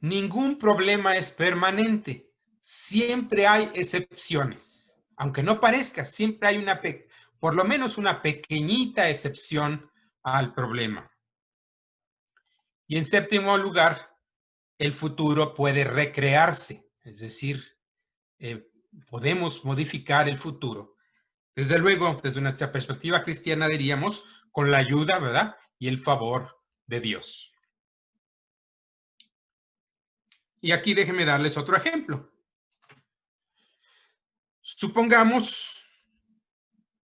ningún problema es permanente. Siempre hay excepciones. Aunque no parezca, siempre hay por lo menos una pequeñita excepción al problema. Y en séptimo lugar, el futuro puede recrearse, es decir, podemos modificar el futuro. Desde luego, desde nuestra perspectiva cristiana diríamos, con la ayuda, ¿verdad? Y el favor de Dios. Y aquí déjenme darles otro ejemplo. Supongamos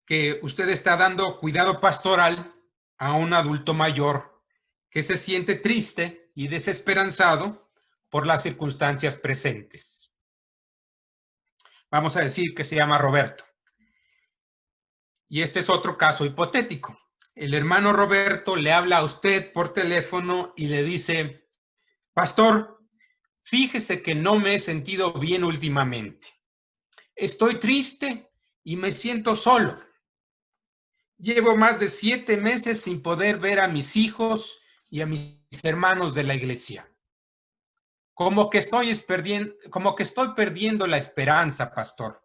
que usted está dando cuidado pastoral a un adulto mayor que se siente triste y desesperanzado por las circunstancias presentes. Vamos a decir que se llama Roberto. Y este es otro caso hipotético. El hermano Roberto le habla a usted por teléfono y le dice, pastor, fíjese que no me he sentido bien últimamente. Estoy triste y me siento solo. Llevo más de 7 meses sin poder ver a mis hijos y a mis hermanos de la iglesia. Como que estoy perdiendo la esperanza, pastor.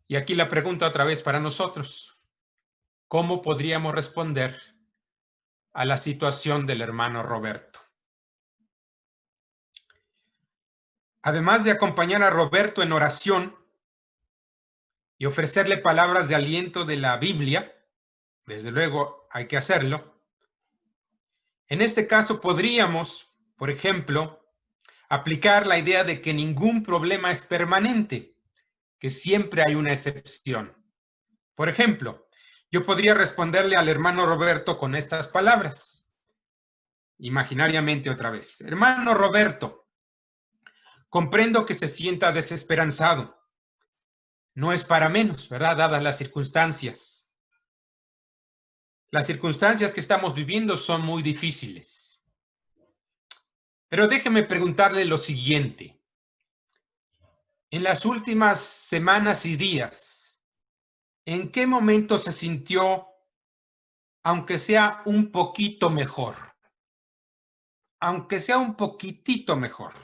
Y aquí la pregunta otra vez para nosotros. ¿Cómo podríamos responder a la situación del hermano Roberto? Además de acompañar a Roberto en oración y ofrecerle palabras de aliento de la Biblia, desde luego hay que hacerlo. En este caso podríamos, por ejemplo, aplicar la idea de que ningún problema es permanente, que siempre hay una excepción. Por ejemplo, yo podría responderle al hermano Roberto con estas palabras, imaginariamente otra vez. Hermano Roberto, comprendo que se sienta desesperanzado. No es para menos, ¿verdad? Dadas las circunstancias. Las circunstancias que estamos viviendo son muy difíciles. Pero déjeme preguntarle lo siguiente. En las últimas semanas y días, ¿En qué momento se sintió, aunque sea un poquito mejor? Aunque sea un poquitito mejor.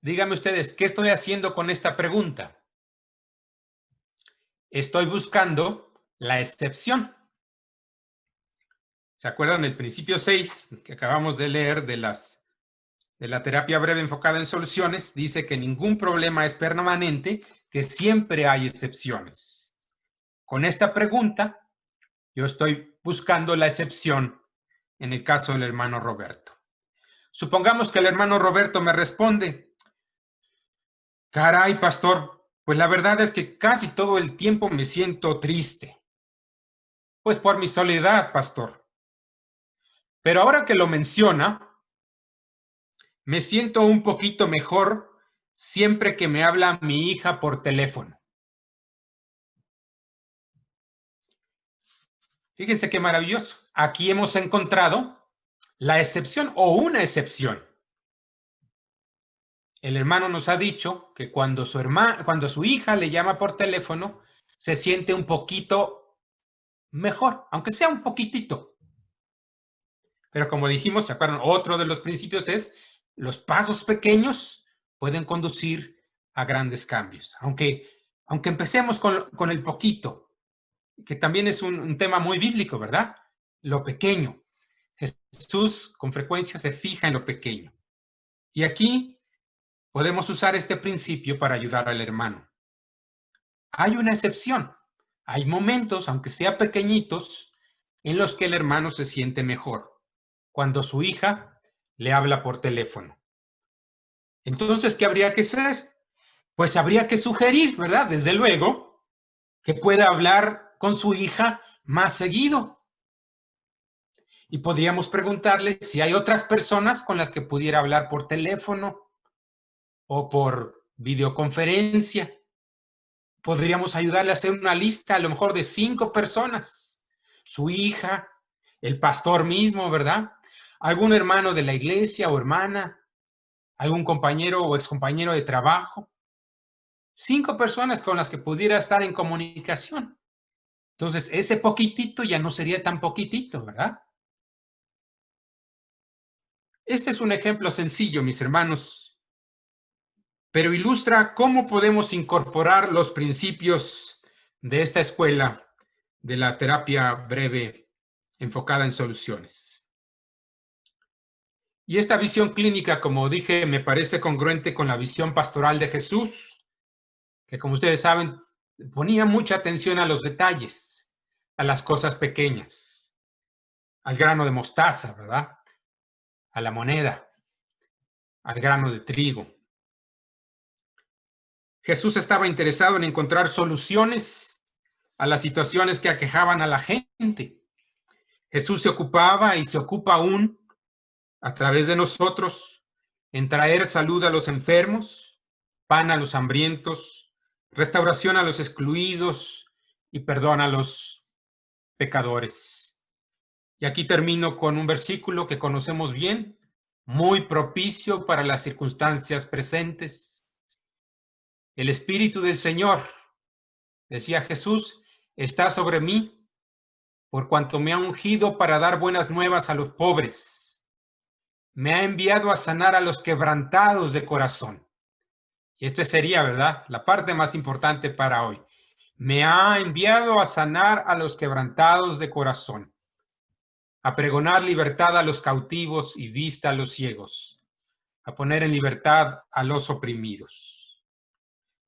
Díganme ustedes, ¿qué estoy haciendo con esta pregunta? Estoy buscando la excepción. ¿Se acuerdan del principio 6 que acabamos de leer de la terapia breve enfocada en soluciones? Dice que ningún problema es permanente, que siempre hay excepciones. Con esta pregunta, yo estoy buscando la excepción en el caso del hermano Roberto. Supongamos que el hermano Roberto me responde: caray, pastor, pues la verdad es que casi todo el tiempo me siento triste. Pues por mi soledad, pastor. Pero ahora que lo menciona, me siento un poquito mejor siempre que me habla mi hija por teléfono. Fíjense qué maravilloso. Aquí hemos encontrado la excepción o una excepción. El hermano nos ha dicho que cuando su hija le llama por teléfono, se siente un poquito mejor, aunque sea un poquitito. Pero como dijimos, ¿se acuerdan? Otro de los principios es: los pasos pequeños pueden conducir a grandes cambios. Aunque empecemos con el poquito, que también es un tema muy bíblico, ¿verdad? Lo pequeño. Jesús con frecuencia se fija en lo pequeño. Y aquí podemos usar este principio para ayudar al hermano. Hay una excepción. Hay momentos, aunque sea pequeñitos, en los que el hermano se siente mejor, cuando su hija le habla por teléfono. Entonces, ¿qué habría que hacer? Pues habría que sugerir, ¿verdad? Desde luego, que pueda hablar con su hija más seguido. Y podríamos preguntarle si hay otras personas con las que pudiera hablar por teléfono o por videoconferencia. Podríamos ayudarle a hacer una lista, a lo mejor de 5 personas. Su hija, el pastor mismo, ¿verdad? Algún hermano de la iglesia o hermana, algún compañero o excompañero de trabajo. 5 personas con las que pudiera estar en comunicación. Entonces, ese poquitito ya no sería tan poquitito, ¿verdad? Este es un ejemplo sencillo, mis hermanos, pero ilustra cómo podemos incorporar los principios de esta escuela de la terapia breve enfocada en soluciones. Y esta visión clínica, como dije, me parece congruente con la visión pastoral de Jesús, que, como ustedes saben, ponía mucha atención a los detalles, a las cosas pequeñas, al grano de mostaza, ¿verdad? A la moneda, al grano de trigo. Jesús estaba interesado en encontrar soluciones a las situaciones que aquejaban a la gente. Jesús se ocupaba y se ocupa aún, a través de nosotros, en traer salud a los enfermos, pan a los hambrientos, restauración a los excluidos y perdón a los pecadores. Y aquí termino con un versículo que conocemos bien, muy propicio para las circunstancias presentes. El Espíritu del Señor, decía Jesús, está sobre mí, por cuanto me ha ungido para dar buenas nuevas a los pobres. Me ha enviado a sanar a los quebrantados de corazón. Y este sería, ¿verdad?, la parte más importante para hoy. Me ha enviado a sanar a los quebrantados de corazón, a pregonar libertad a los cautivos y vista a los ciegos, a poner en libertad a los oprimidos.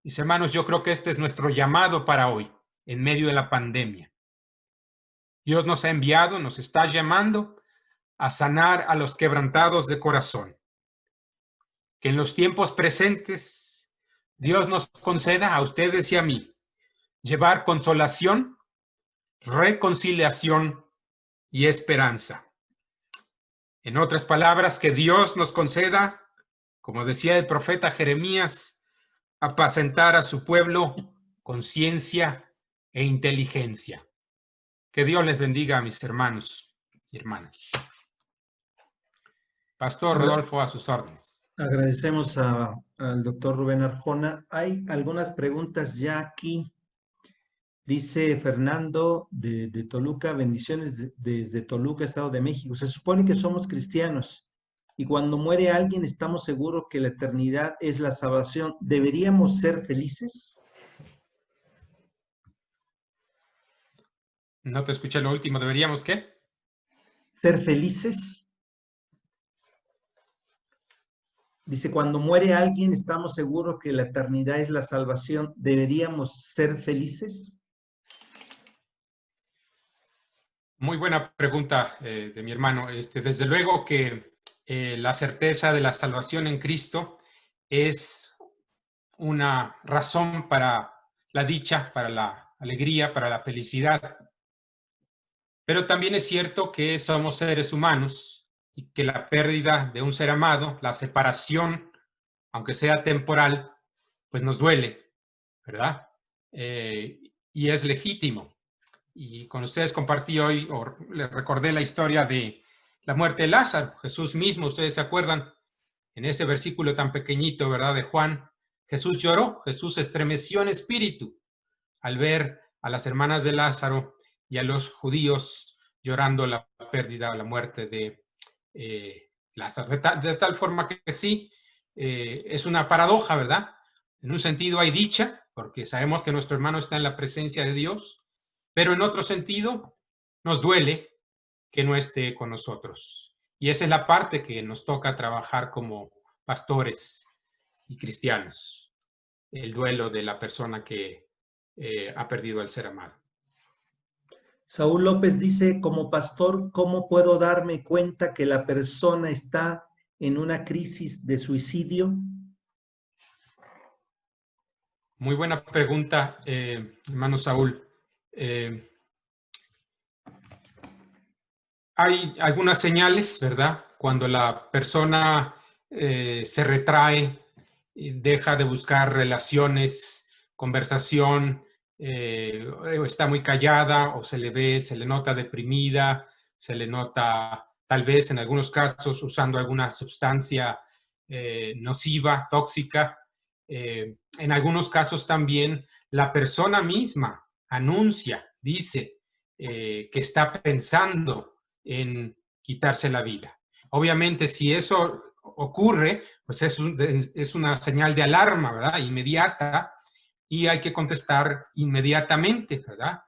Mis hermanos, yo creo que este es nuestro llamado para hoy, en medio de la pandemia. Dios nos ha enviado, nos está llamando a sanar a los quebrantados de corazón. Que en los tiempos presentes Dios nos conceda a ustedes y a mí llevar consolación, reconciliación y esperanza. En otras palabras, que Dios nos conceda, como decía el profeta Jeremías, apacentar a su pueblo con ciencia e inteligencia. Que Dios les bendiga a mis hermanos y hermanas. Pastor Rodolfo, a sus órdenes. Agradecemos al doctor Rubén Arjona. Hay algunas preguntas ya aquí. Dice Fernando de Toluca, bendiciones desde Toluca, Estado de México. Se supone que somos cristianos y cuando muere alguien estamos seguros que la eternidad es la salvación. ¿Deberíamos ser felices? No te escuché lo último. ¿Deberíamos qué? ¿Ser felices? Dice, cuando muere alguien estamos seguros que la eternidad es la salvación. ¿Deberíamos ser felices? Muy buena pregunta de mi hermano. Desde luego que la certeza de la salvación en Cristo es una razón para la dicha, para la alegría, para la felicidad. Pero también es cierto que somos seres humanos y que la pérdida de un ser amado, la separación, aunque sea temporal, pues nos duele, ¿verdad? Y es legítimo. Y con ustedes compartí hoy, o les recordé la historia de la muerte de Lázaro. Jesús mismo, ustedes se acuerdan, en ese versículo tan pequeñito, ¿verdad? De Juan, Jesús lloró, Jesús estremeció en espíritu al ver a las hermanas de Lázaro y a los judíos llorando la pérdida o la muerte de Lázaro. De tal forma que sí, es una paradoja, ¿verdad? En un sentido hay dicha, porque sabemos que nuestro hermano está en la presencia de Dios, pero en otro sentido nos duele que no esté con nosotros. Y esa es la parte que nos toca trabajar como pastores y cristianos, el duelo de la persona que ha perdido al ser amado. Saúl López dice, como pastor, ¿cómo puedo darme cuenta que la persona está en una crisis de suicidio? Muy buena pregunta, hermano Saúl. Hay algunas señales, ¿verdad? Cuando la persona se retrae, deja de buscar relaciones, conversación, está muy callada o se le ve, se le nota deprimida, se le nota tal vez en algunos casos usando alguna sustancia nociva, tóxica. En algunos casos también la persona misma anuncia, dice que está pensando en quitarse la vida. Obviamente, si eso ocurre, pues es una señal de alarma, ¿verdad? Inmediata, y hay que contestar inmediatamente, ¿verdad?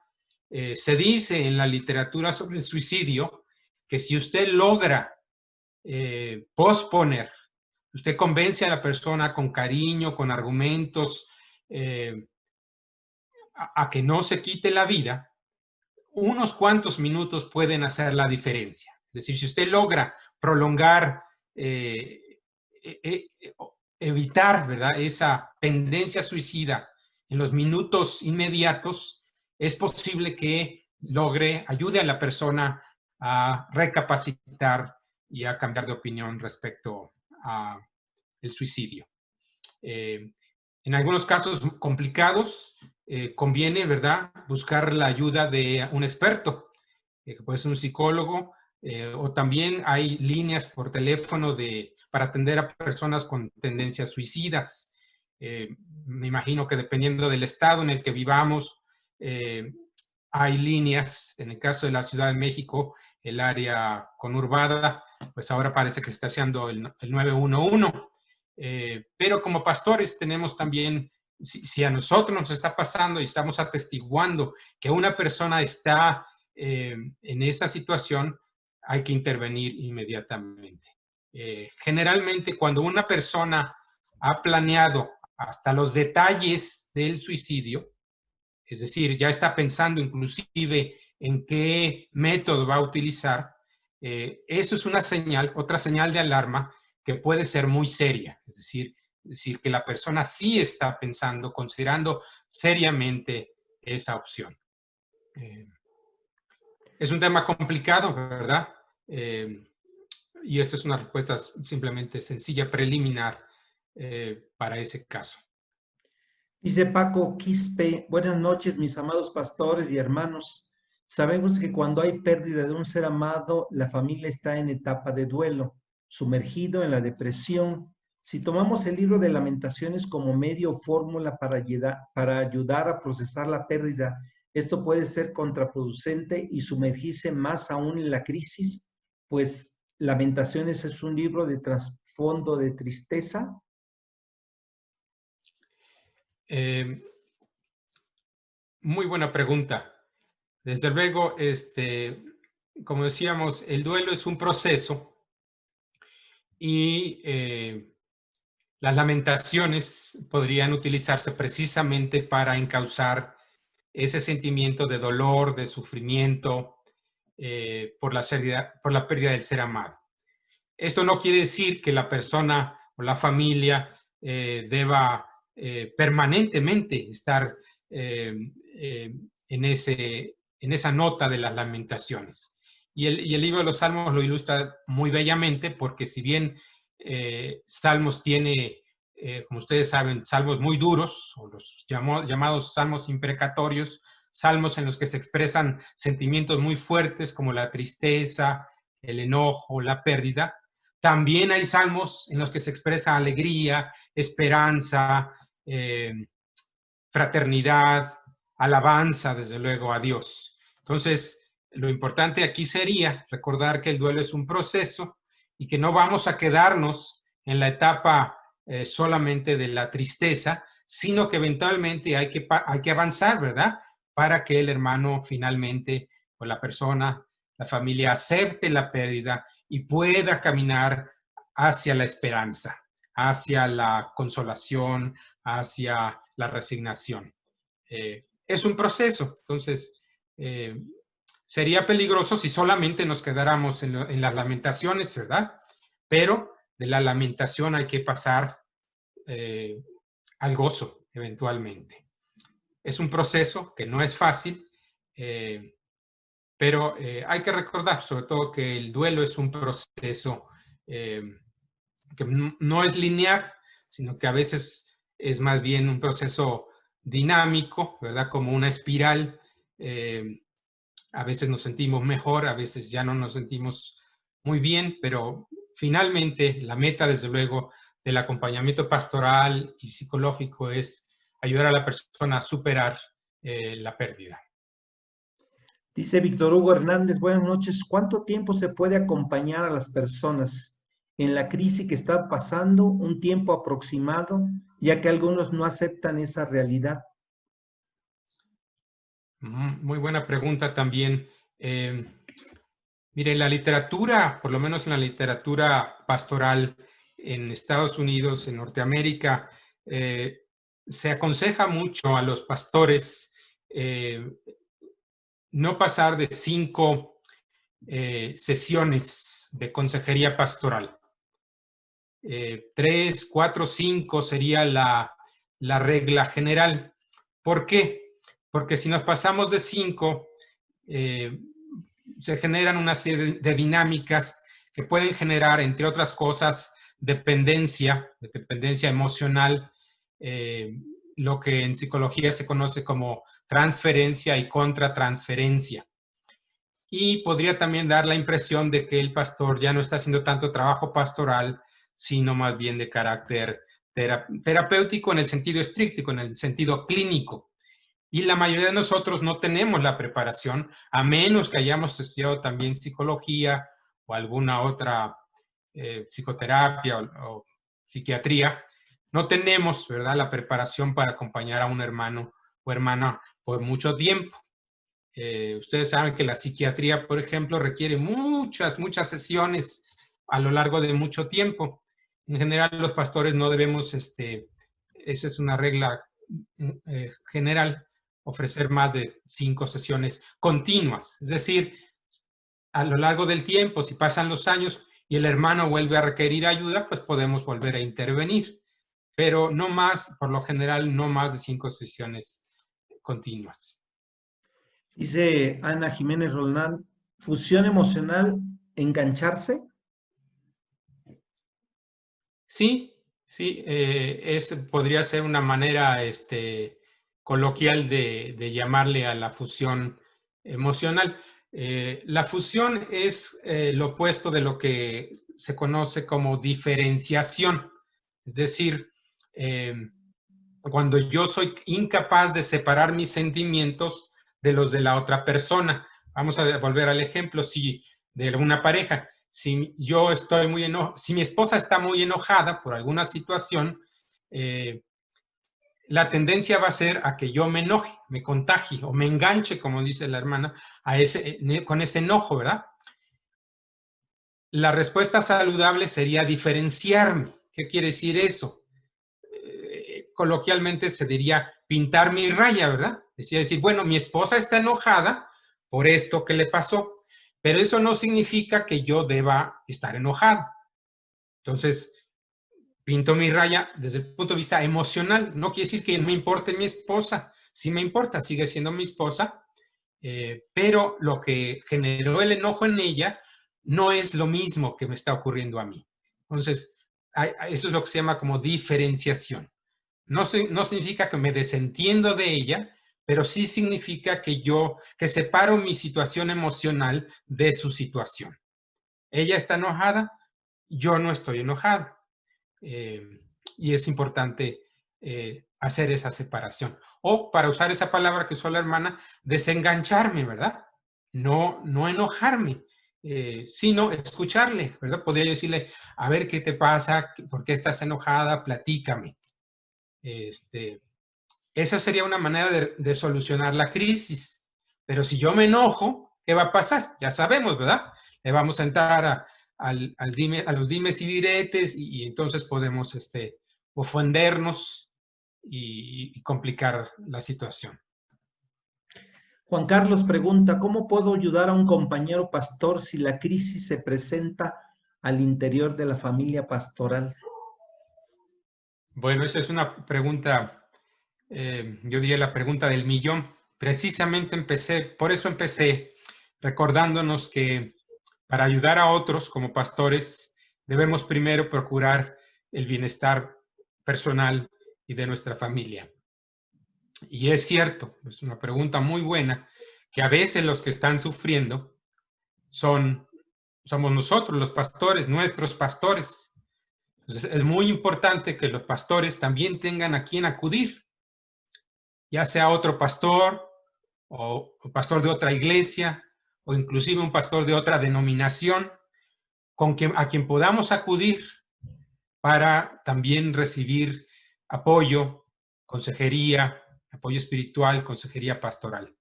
Se dice en la literatura sobre el suicidio que si usted logra posponer, usted convence a la persona con cariño, con argumentos, a que no se quite la vida, unos cuantos minutos pueden hacer la diferencia. Es decir, si usted logra prolongar, evitar, ¿verdad?, esa tendencia suicida en los minutos inmediatos, es posible que logre, ayude a la persona a recapacitar y a cambiar de opinión respecto a el suicidio. En algunos casos complicados, conviene, ¿verdad?, buscar la ayuda de un experto, que puede ser un psicólogo, o también hay líneas por teléfono para atender a personas con tendencias suicidas. Me imagino que dependiendo del estado en el que vivamos, hay líneas. En el caso de la Ciudad de México, el área conurbada, pues ahora parece que está haciendo el 911. Pero como pastores tenemos también, si a nosotros nos está pasando y estamos atestiguando que una persona está en esa situación, hay que intervenir inmediatamente. Generalmente cuando una persona ha planeado hasta los detalles del suicidio, es decir, ya está pensando inclusive en qué método va a utilizar, eso es una señal, otra señal de alarma que puede ser muy seria, es decir que la persona sí está pensando, considerando seriamente esa opción. Es un tema complicado, ¿verdad? Y esta es una respuesta simplemente sencilla, preliminar para ese caso. Dice Paco Quispe, buenas noches, mis amados pastores y hermanos. Sabemos que cuando hay pérdida de un ser amado, la familia está en etapa de duelo, sumergido en la depresión, Si tomamos el libro de Lamentaciones como medio o fórmula para ayudar a procesar la pérdida, esto puede ser contraproducente y sumergirse más aún en la crisis, pues Lamentaciones es un libro de trasfondo de tristeza. Muy buena pregunta. Desde luego, como decíamos, el duelo es un proceso y las lamentaciones podrían utilizarse precisamente para encauzar ese sentimiento de dolor, de sufrimiento por la pérdida del ser amado. Esto no quiere decir que la persona o la familia deba permanentemente estar en esa nota de las lamentaciones. Y el libro de los Salmos lo ilustra muy bellamente porque si bien Salmos tiene, como ustedes saben, salmos muy duros, o los llamados salmos imprecatorios, salmos en los que se expresan sentimientos muy fuertes como la tristeza, el enojo, la pérdida. También hay salmos en los que se expresa alegría, esperanza, fraternidad, alabanza, desde luego, a Dios. Entonces, lo importante aquí sería recordar que el duelo es un proceso y que no vamos a quedarnos en la etapa solamente de la tristeza, sino que eventualmente hay que avanzar, ¿verdad? Para que el hermano finalmente, o la persona, la familia, acepte la pérdida y pueda caminar hacia la esperanza, hacia la consolación, hacia la resignación. Es un proceso, entonces sería peligroso si solamente nos quedáramos en las lamentaciones, ¿verdad? Pero de la lamentación hay que pasar al gozo eventualmente. Es un proceso que no es fácil, pero hay que recordar sobre todo que el duelo es un proceso que no es lineal, sino que a veces es más bien un proceso dinámico, ¿verdad? Como una espiral. A veces nos sentimos mejor, a veces ya no nos sentimos muy bien, pero finalmente la meta, desde luego, del acompañamiento pastoral y psicológico es ayudar a la persona a superar la pérdida. Dice Víctor Hugo Hernández, buenas noches. ¿Cuánto tiempo se puede acompañar a las personas en la crisis que está pasando? Un tiempo aproximado, ya que algunos no aceptan esa realidad. Muy buena pregunta también. Mire, la literatura, por lo menos en la literatura pastoral en Estados Unidos, en Norteamérica, se aconseja mucho a los pastores no pasar de 5 sesiones de consejería pastoral. 3, 4, 5 sería la regla general. ¿Por qué? Porque si nos pasamos de 5, se generan una serie de dinámicas que pueden generar, entre otras cosas, dependencia emocional, lo que en psicología se conoce como transferencia y contratransferencia. Y podría también dar la impresión de que el pastor ya no está haciendo tanto trabajo pastoral, sino más bien de carácter terapéutico en el sentido estricto, en el sentido clínico. Y la mayoría de nosotros no tenemos la preparación, a menos que hayamos estudiado también psicología o alguna otra psicoterapia o psiquiatría. No tenemos, ¿verdad?, la preparación para acompañar a un hermano o hermana por mucho tiempo. Ustedes saben que la psiquiatría, por ejemplo, requiere muchas sesiones a lo largo de mucho tiempo. En general, los pastores no debemos, esa es una regla general, ofrecer más de 5 sesiones continuas. Es decir, a lo largo del tiempo, si pasan los años y el hermano vuelve a requerir ayuda, pues podemos volver a intervenir. Pero no más, por lo general, no más de 5 sesiones continuas. Dice Ana Jiménez Roldán, ¿fusión emocional, engancharse? Sí, podría ser una manera coloquial de llamarle a la fusión emocional. La fusión es lo opuesto de lo que se conoce como diferenciación. Es decir, cuando yo soy incapaz de separar mis sentimientos de los de la otra persona. Vamos a volver al ejemplo, si de alguna pareja, si yo estoy muy enojado, si mi esposa está muy enojada por alguna situación, la tendencia va a ser a que yo me enoje, me contagie o me enganche, como dice la hermana, con ese enojo, ¿verdad? La respuesta saludable sería diferenciarme. ¿Qué quiere decir eso? Coloquialmente se diría pintar mi raya, ¿verdad? Decir, bueno, mi esposa está enojada por esto que le pasó, pero eso no significa que yo deba estar enojado. Entonces, pinto mi raya desde el punto de vista emocional. No quiere decir que me importe mi esposa. Sí me importa, sigue siendo mi esposa, pero lo que generó el enojo en ella no es lo mismo que me está ocurriendo a mí. Entonces, eso es lo que se llama como diferenciación. No significa que me desentiendo de ella, pero sí significa que separo mi situación emocional de su situación. Ella está enojada, yo no estoy enojado. Y es importante hacer esa separación. O, para usar esa palabra que usó la hermana, desengancharme, ¿verdad? No enojarme, sino escucharle, ¿verdad? Podría decirle, a ver qué te pasa, por qué estás enojada, platícame. Esa sería una manera de solucionar la crisis. Pero si yo me enojo, ¿qué va a pasar? Ya sabemos, ¿verdad? Le vamos a entrar a los dimes y diretes y entonces podemos ofendernos y complicar la situación. Juan Carlos pregunta, ¿cómo puedo ayudar a un compañero pastor si la crisis se presenta al interior de la familia pastoral? Bueno, esa es una pregunta, yo diría la pregunta del millón. Precisamente por eso empecé recordándonos que para ayudar a otros como pastores debemos primero procurar el bienestar personal y de nuestra familia. Y es cierto, es una pregunta muy buena, que a veces los que están sufriendo somos nosotros, los pastores, nuestros pastores. Entonces, es muy importante que los pastores también tengan a quien acudir, ya sea otro pastor o pastor de otra iglesia o inclusive un pastor de otra denominación a quien podamos acudir para también recibir apoyo, consejería, apoyo espiritual, consejería pastoral.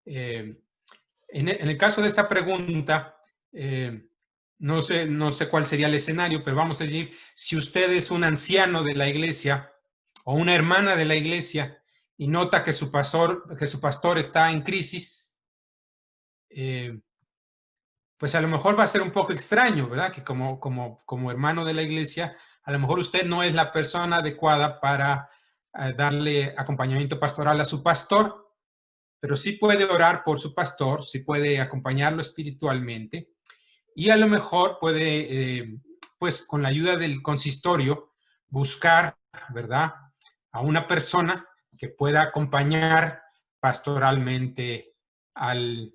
En el caso de esta pregunta, no sé cuál sería el escenario, pero vamos a decir, si usted es un anciano de la iglesia o una hermana de la iglesia y nota que su pastor está en crisis, pues a lo mejor va a ser un poco extraño, ¿verdad? Que como hermano de la iglesia, a lo mejor usted no es la persona adecuada para darle acompañamiento pastoral a su pastor, pero sí puede orar por su pastor, sí puede acompañarlo espiritualmente y a lo mejor puede, pues con la ayuda del consistorio, buscar, ¿verdad?, a una persona que pueda acompañar pastoralmente al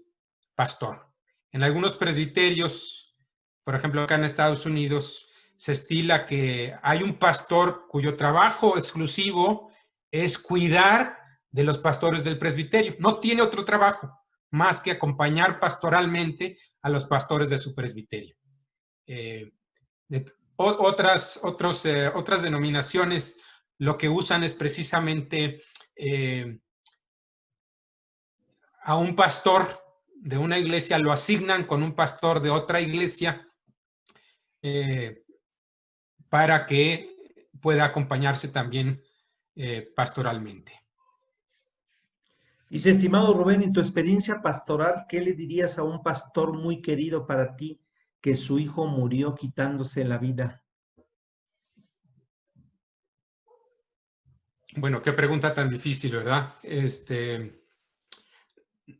pastor. En algunos presbiterios, por ejemplo, acá en Estados Unidos, se estila que hay un pastor cuyo trabajo exclusivo es cuidar de los pastores del presbiterio. No tiene otro trabajo más que acompañar pastoralmente a los pastores de su presbiterio. Otras denominaciones lo que usan es precisamente a un pastor de una iglesia, lo asignan con un pastor de otra iglesia para que pueda acompañarse también pastoralmente. Dice, estimado Rubén, en tu experiencia pastoral, ¿qué le dirías a un pastor muy querido para ti que su hijo murió quitándose la vida? Bueno, qué pregunta tan difícil, ¿verdad?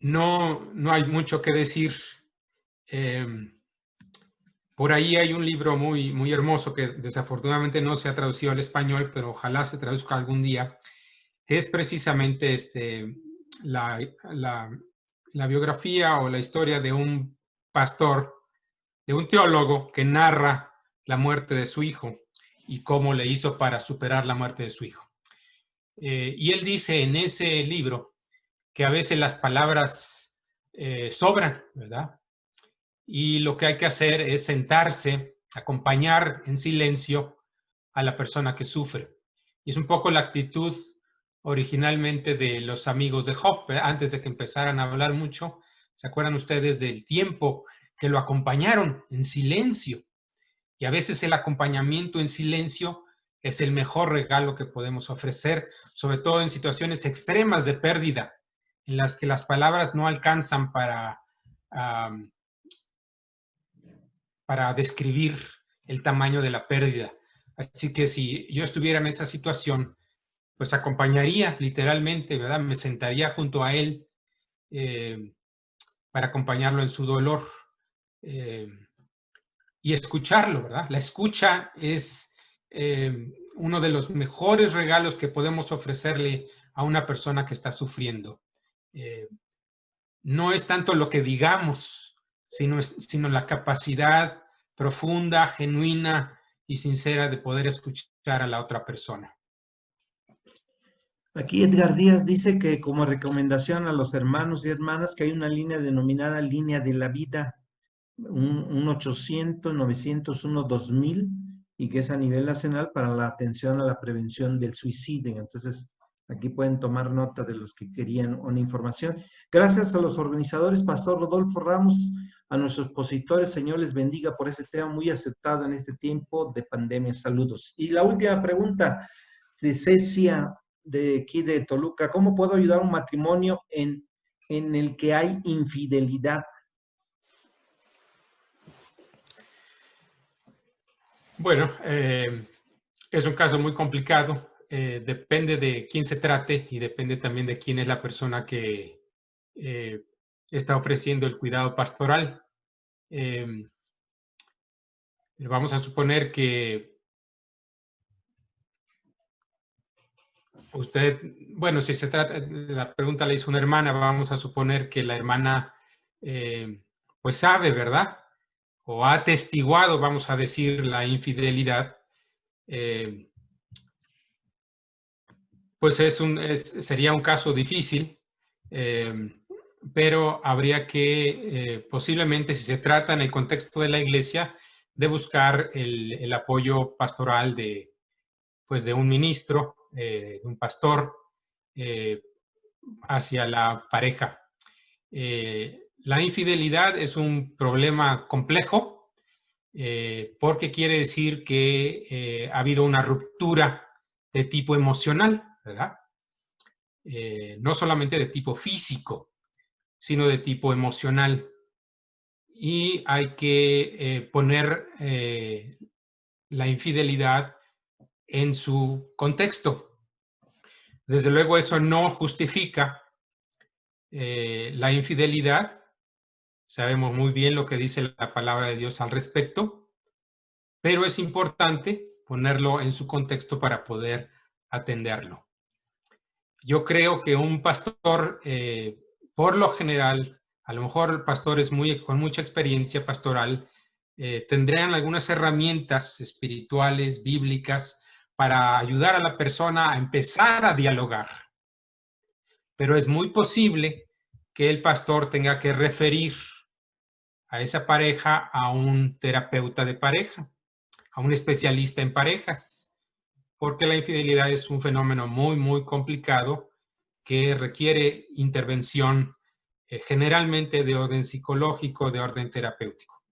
No hay mucho que decir. Por ahí hay un libro muy, muy hermoso que desafortunadamente no se ha traducido al español, pero ojalá se traduzca algún día, que es precisamente la biografía o la historia de un pastor, de un teólogo que narra la muerte de su hijo. y cómo le hizo para superar la muerte de su hijo. Y él dice en ese libro que a veces las palabras sobran, ¿verdad? Y lo que hay que hacer es sentarse, acompañar en silencio a la persona que sufre. Y es un poco la actitud originalmente de los amigos de Job, ¿verdad? Antes de que empezaran a hablar mucho. ¿Se acuerdan ustedes del tiempo que lo acompañaron en silencio? Y a veces el acompañamiento en silencio es el mejor regalo que podemos ofrecer, sobre todo en situaciones extremas de pérdida, en las que las palabras no alcanzan para describir el tamaño de la pérdida. Así que si yo estuviera en esa situación, pues acompañaría literalmente, ¿verdad? Me sentaría junto a él para acompañarlo en su dolor y escucharlo, ¿verdad? La escucha es uno de los mejores regalos que podemos ofrecerle a una persona que está sufriendo. No es tanto lo que digamos, sino la capacidad profunda, genuina y sincera de poder escuchar a la otra persona. Aquí Edgar Díaz dice que como recomendación a los hermanos y hermanas que hay una línea denominada línea de la vida, un 800, 901, 2000, y que es a nivel nacional para la atención a la prevención del suicidio. Entonces, aquí pueden tomar nota de los que querían una información. Gracias a los organizadores, Pastor Rodolfo Ramos, a nuestros expositores, Señor les bendiga por este tema muy aceptado en este tiempo de pandemia. Saludos. Y la última pregunta de Cecia, de aquí de Toluca, ¿cómo puedo ayudar a un matrimonio en el que hay infidelidad? Bueno, es un caso muy complicado. Depende de quién se trate y depende también de quién es la persona que está ofreciendo el cuidado pastoral. Vamos a suponer que usted, bueno, si se trata, la pregunta la hizo una hermana, vamos a suponer que la hermana pues sabe, ¿verdad? O ha atestiguado, vamos a decir, la infidelidad. Pues sería un caso difícil, pero habría que, posiblemente, si se trata en el contexto de la iglesia, de buscar el apoyo pastoral pues, de un ministro, de un pastor, hacia la pareja. La infidelidad es un problema complejo porque quiere decir que ha habido una ruptura de tipo emocional, ¿verdad? No solamente de tipo físico, sino de tipo emocional. Y hay que poner la infidelidad en su contexto. Desde luego, eso no justifica la infidelidad. Sabemos muy bien lo que dice la palabra de Dios al respecto, pero es importante ponerlo en su contexto para poder atenderlo. Yo creo que un pastor, por lo general, a lo mejor pastores con mucha experiencia pastoral, tendrían algunas herramientas espirituales, bíblicas, para ayudar a la persona a empezar a dialogar. Pero es muy posible que el pastor tenga que referir a esa pareja a un terapeuta de pareja, a un especialista en parejas, porque la infidelidad es un fenómeno muy, muy complicado que requiere intervención generalmente de orden psicológico, de orden terapéutico.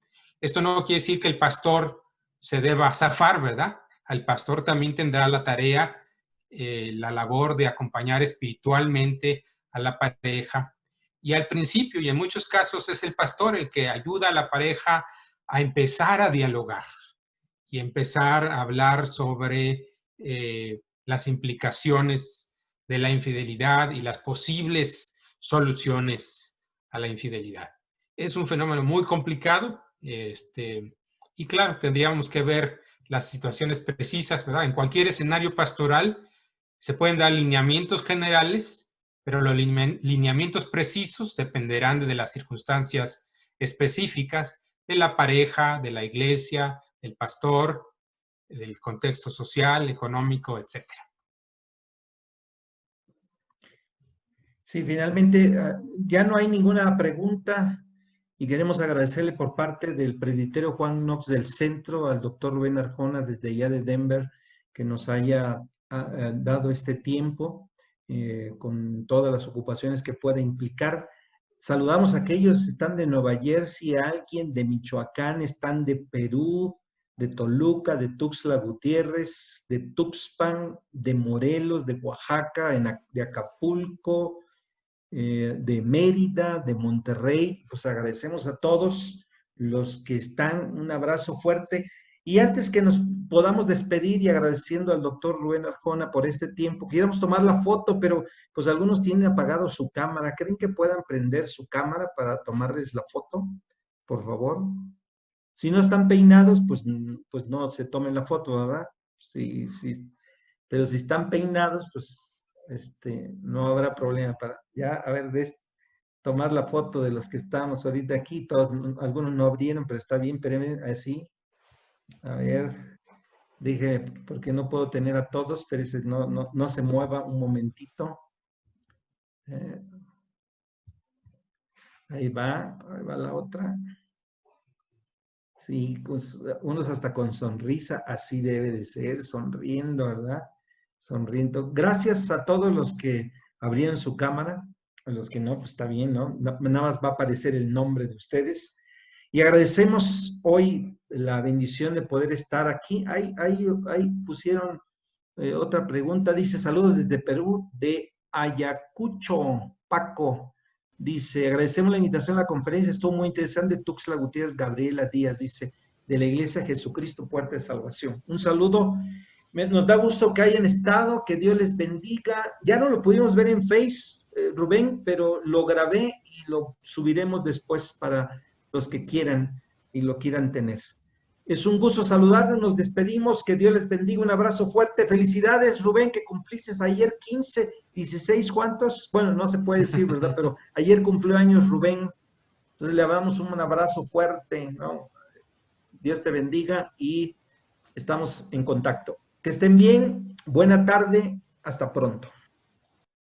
Esto no quiere decir que el pastor se deba zafar, ¿verdad? Al pastor también tendrá la tarea, la labor de acompañar espiritualmente a la pareja. Y al principio, y en muchos casos, es el pastor el que ayuda a la pareja a empezar a dialogar y empezar a hablar sobre las implicaciones de la infidelidad y las posibles soluciones a la infidelidad. Es un fenómeno muy complicado y claro, tendríamos que ver las situaciones precisas, ¿verdad? En cualquier escenario pastoral se pueden dar lineamientos generales, pero los lineamientos precisos dependerán de las circunstancias específicas de la pareja, de la iglesia, del pastor, del contexto social, económico, etc. Sí, finalmente ya no hay ninguna pregunta y queremos agradecerle por parte del presbítero Juan Knox del Centro al doctor Rubén Arjona desde allá de Denver que nos haya dado este tiempo con todas las ocupaciones que pueda implicar. Saludamos a aquellos que están de Nueva Jersey, a alguien de Michoacán, están de Perú, de Toluca, de Tuxtla Gutiérrez, de Tuxpan, de Morelos, de Oaxaca, de Acapulco, de Mérida, de Monterrey. Pues agradecemos a todos los que están, un abrazo fuerte. Y antes que nos podamos despedir y agradeciendo al doctor Rubén Arjona por este tiempo, queríamos tomar la foto, pero pues algunos tienen apagado su cámara. ¿Creen que puedan prender su cámara para tomarles la foto? Por favor. Si no están peinados, pues no se tomen la foto, ¿verdad? Sí, sí. Pero si están peinados, pues no habrá problema para ya, a ver, tomar la foto de los que estamos ahorita aquí. Todos, algunos no abrieron, pero está bien, pero así. A ver, dije, porque no puedo tener a todos, pero no se mueva un momentito. Ahí va la otra. Sí, pues, unos hasta con sonrisa, así debe de ser, sonriendo, ¿verdad? Sonriendo. Gracias a todos los que abrieron su cámara, a los que no, pues está bien, ¿no? Nada más va a aparecer el nombre de ustedes. Y agradecemos hoy la bendición de poder estar aquí. Ahí pusieron otra pregunta, dice, saludos desde Perú, de Ayacucho, Paco. Dice, agradecemos la invitación a la conferencia, estuvo muy interesante. Tuxtla Gutiérrez, Gabriela Díaz, dice, de la Iglesia Jesucristo, Puerta de Salvación. Un saludo, nos da gusto que hayan estado, que Dios les bendiga. Ya no lo pudimos ver en Face, Rubén, pero lo grabé y lo subiremos después para los que quieran y lo quieran tener. Es un gusto saludarnos, nos despedimos, que Dios les bendiga, un abrazo fuerte, felicidades Rubén, que cumpliste ayer 15, 16, ¿cuántos? Bueno, no se puede decir, ¿verdad? Pero ayer cumplió años Rubén, entonces le damos un abrazo fuerte, ¿no? Dios te bendiga y estamos en contacto. Que estén bien, buena tarde, hasta pronto.